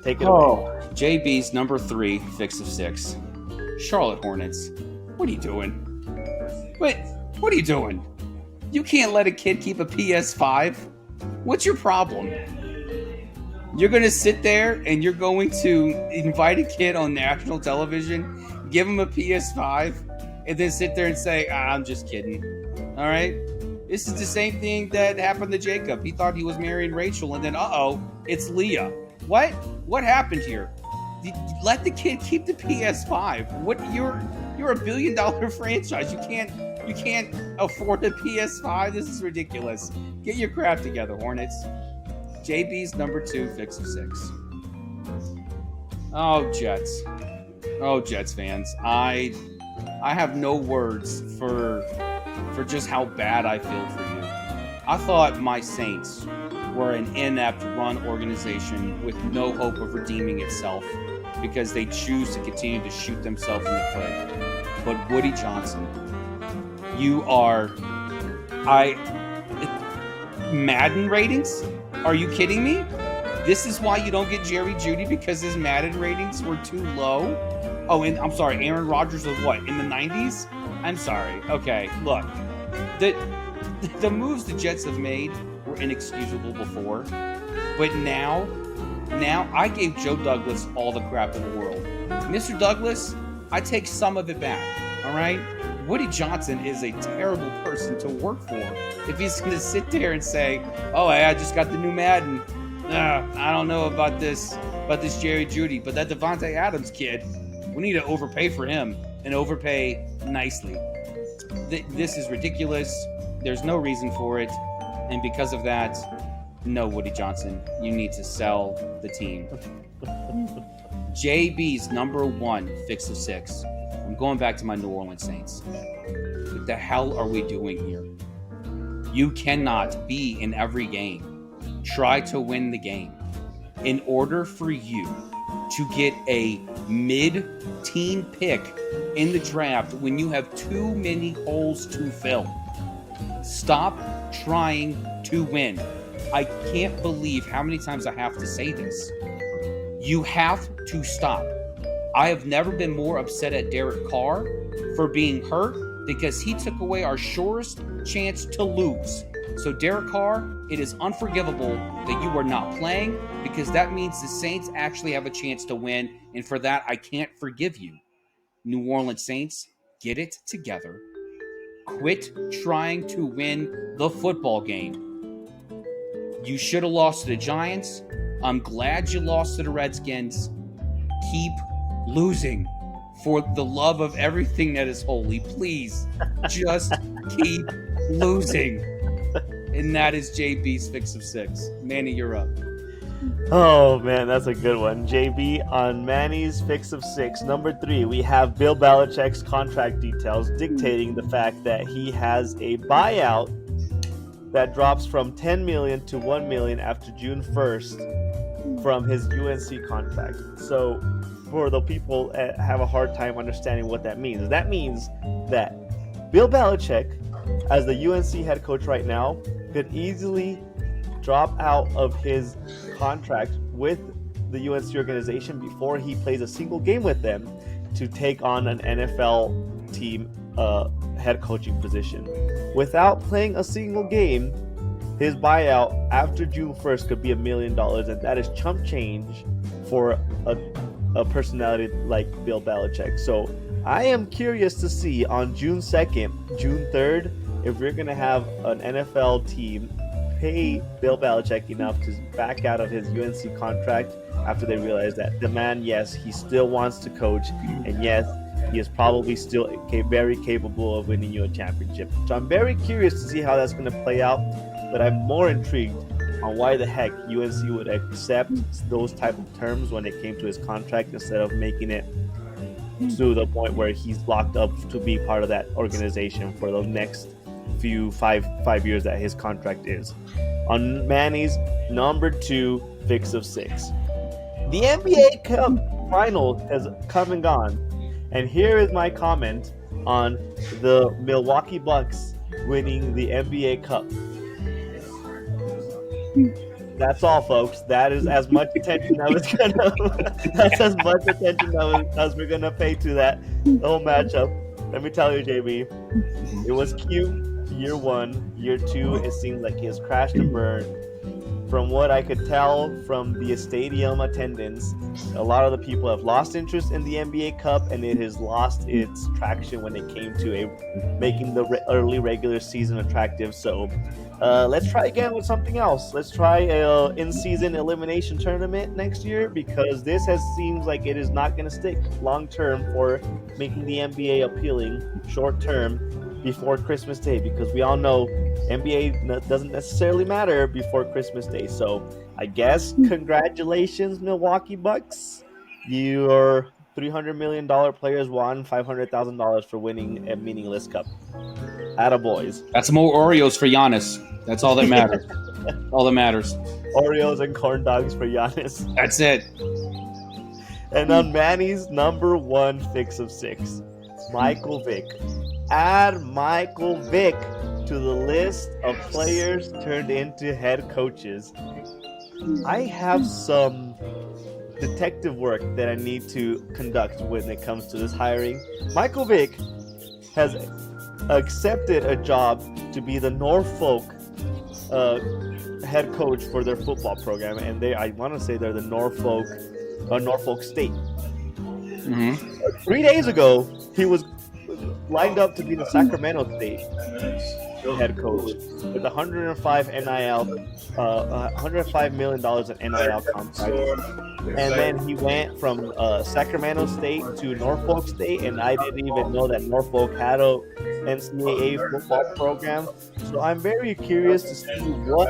Take it away. JB's number 3 fix of 6. Charlotte Hornets. What are you doing? What are you doing? You can't let a kid keep a PS5? What's your problem? You're going to sit there and you're going to invite a kid on national television, give him a PS5, and then sit there and say, I'm just kidding. All right? This is the same thing that happened to Jacob. He thought he was marrying Rachel, and then, it's Leah. What? What happened here? Let the kid keep the PS5. What? You're a $1 billion franchise. You can't afford a PS5. This is ridiculous. Get your crap together, Hornets. JB's number 2 fix of 6. Oh, Jets. Oh, Jets fans. I have no words for just how bad I feel for you. I thought my Saints were an inept run organization with no hope of redeeming itself because they choose to continue to shoot themselves in the foot. But Woody Johnson, you are... Madden ratings? Are you kidding me? This is why you don't get Jerry Jeudy, because his Madden ratings were too low? Oh, and I'm sorry, Aaron Rodgers was what, in the 90s? I'm sorry. Okay, look. The moves the Jets have made were inexcusable before, but now I gave Joe Douglas all the crap in the world. Mr. Douglas, I take some of it back, all right? Woody Johnson is a terrible person to work for if he's going to sit there and say, oh, I just got the new Madden. I don't know about this Jerry Jeudy, but that Devontae Adams kid, we need to overpay for him and overpay nicely. This is ridiculous. There's no reason for it. And because of that, no, Woody Johnson, you need to sell the team. JB's number 1 fix of 6. I'm going back to my New Orleans Saints. What the hell are we doing here? You cannot be in every game. Try to win the game. In order for you to get a mid-teen pick in the draft when you have too many holes to fill, stop trying to win. I can't believe how many times I have to say this. You have to stop. I have never been more upset at Derek Carr for being hurt because he took away our surest chance to lose. So Derek Carr, it is unforgivable that you are not playing because that means the Saints actually have a chance to win, and for that, I can't forgive you. New Orleans Saints, get it together. Quit trying to win the football game. You should have lost to the Giants. I'm glad you lost to the Redskins. Keep losing. For the love of everything that is holy, please just keep losing. And that is JB's fix of 6. Manny, you're up. Oh man, that's a good one. JB on Manny's fix of 6. Number 3, we have Bill Belichick's contract details dictating the fact that he has a buyout that drops from $10 million to $1 million after June 1st from his UNC contract. So for the people that have a hard time understanding what that means that Bill Belichick as the UNC head coach right now, could easily drop out of his contract with the UNC organization before he plays a single game with them to take on an NFL team head coaching position. Without playing a single game, his buyout after June 1st could be $1 million, and that is chump change for a personality like Bill Belichick. So I am curious to see on June 2nd, June 3rd, if we're going to have an NFL team pay Bill Belichick enough to back out of his UNC contract after they realize that the man, yes, he still wants to coach, and yes, he is probably still very capable of winning you a championship. So I'm very curious to see how that's going to play out, but I'm more intrigued on why the heck UNC would accept those type of terms when it came to his contract instead of making it to the point where he's locked up to be part of that organization for the next five years that his contract is. On Manny's number 2 fix of 6. The NBA Cup final has come and gone. And here is my comment on the Milwaukee Bucks winning the NBA Cup. That's all, folks. That is as much attention that's as much attention as we're gonna pay to that whole matchup. Let me tell you, JB, it was cute. Year 1, year 2, it seemed like he has crashed and burned. From what I could tell from the stadium attendance, a lot of the people have lost interest in the NBA Cup, and it has lost its traction when it came to making the early regular season attractive. So let's try again with something else. Let's try a in-season elimination tournament next year, because this seems like it is not going to stick long term for making the NBA appealing short term before Christmas Day, because we all know NBA doesn't necessarily matter before Christmas Day. So I guess congratulations, Milwaukee Bucks. Your $300 million players won $500,000 for winning a meaningless cup. Attaboys. That's more Oreos for Giannis. That's all that matters. All that matters. Oreos and corn dogs for Giannis. That's it. And on Manny's number 1 fix of 6, Michael Vick. Add Michael Vick to the list of players turned into head coaches. I have some detective work that I need to conduct when it comes to this hiring. Michael Vick has accepted a job to be the Norfolk head coach for their football program, and I want to say they're the Norfolk State. Mm-hmm. 3 days ago, he was lined up to be the Sacramento State head coach with $105 million in NIL contract, and then he went from Sacramento State to Norfolk State, and I didn't even know that Norfolk had a NCAA football program. So I'm very curious to see what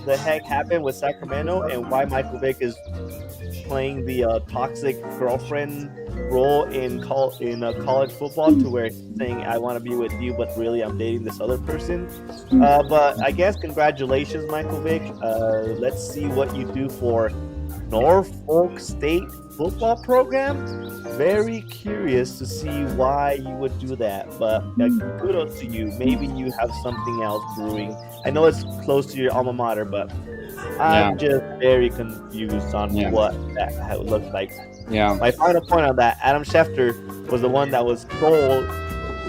the heck happened with Sacramento and why Michael Vick is playing the toxic girlfriend role in college football, to where he's saying, I want to be with you, but really I'm dating this other person. But I guess congratulations, Michael Vick. Let's see what you do for Norfolk State football program. Very curious to see why you would do that, but kudos to you. Maybe you have something else brewing. I know it's close to your alma mater, but I'm just very confused on what that looks like. Yeah. My final point on that, Adam Schefter was the one that was sold,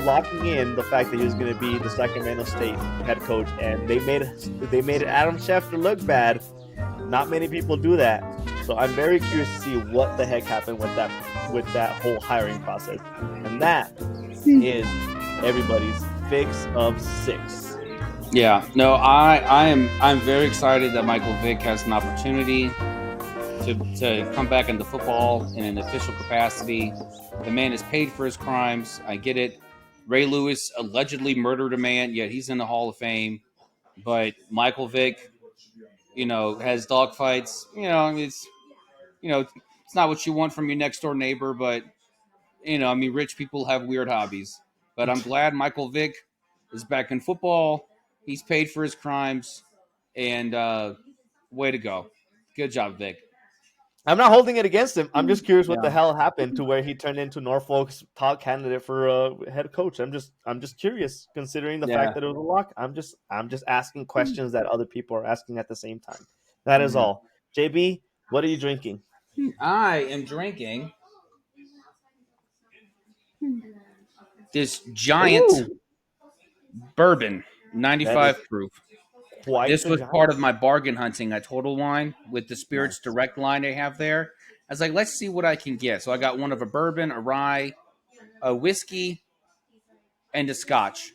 locking in the fact that he was going to be the Sacramento State head coach, and they made Adam Schefter look bad. Not many people do that, so I'm very curious to see what the heck happened with that whole hiring process. And that is everybody's fix of 6. Yeah, no, I'm very excited that Michael Vick has an opportunity to come back into football in an official capacity. The man is paid for his crimes. I get it. Ray Lewis allegedly murdered a man, yet he's in the Hall of Fame. But Michael Vick, has dogfights. It's not what you want from your next door neighbor, but rich people have weird hobbies. But I'm glad Michael Vick is back in football. He's paid for his crimes, and way to go. Good job, Vic. I'm not holding it against him. I'm just curious what the Yeah. hell happened to where he turned into Norfolk's top candidate for head coach. I'm just curious, considering the fact Yeah. that it was a lock. I'm just asking questions that other people are asking at the same time. That is Mhm. all. JB, what are you drinking? I am drinking this giant Ooh, bourbon, that is 95 proof. quite This the was part giant. of my bargain hunting at Total Wine with the Spirits Nice, Direct line they have there. I was like, let's see what I can get. So I got one of a bourbon, a rye, a whiskey, and a scotch.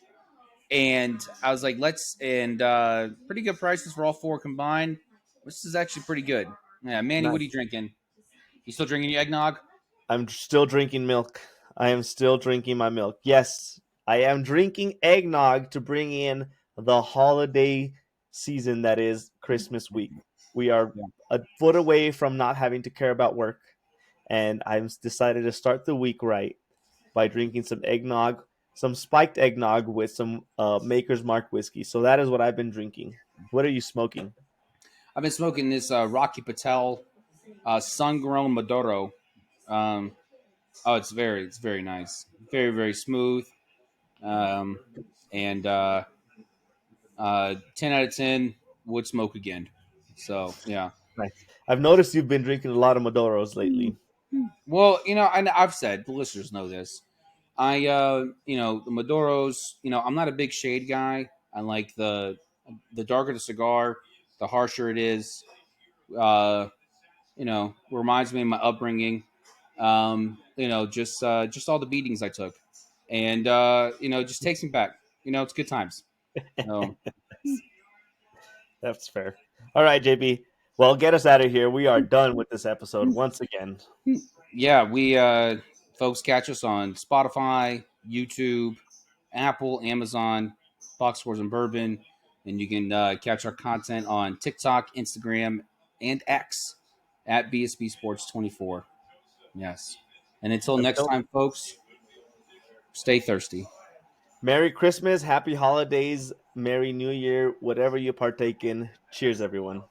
And I was like, pretty good prices for all four combined. This is actually pretty good. Yeah, Manny, what are nice. you drinking? You still drinking your eggnog? I'm still drinking milk. I am still drinking my milk. Yes, I am drinking eggnog to bring in the holiday season that is Christmas week. We are Yeah. a foot away from not having to care about work, and I've decided to start the week right by drinking some eggnog, some spiked eggnog with some Maker's Mark whiskey. So that is what I've been drinking. What are you smoking? I've been smoking this Rocky Patel sun grown Maduro. Um, it's very nice, very very smooth, um, and 10 out of 10 would smoke again. So yeah. Nice. I've noticed you've been drinking a lot of Maduros lately. Well, I've said the listeners know this. The Maduros. I'm not a big shade guy. I like the darker the cigar, the harsher it is. Uh, reminds me of my upbringing. Just all the beatings I took, and just takes me back. It's good times. So That's fair. All right, JB. Well, get us out of here. We are done with this episode once again. yeah, we folks catch us on Spotify, YouTube, Apple, Amazon, Box Scores and Bourbon, and you can catch our content on TikTok, Instagram, and X at BSB Sports 24. Yes, and until next Until time, folks, stay thirsty. Merry Christmas, Happy Holidays, Merry New Year, whatever you partake in. Cheers, everyone.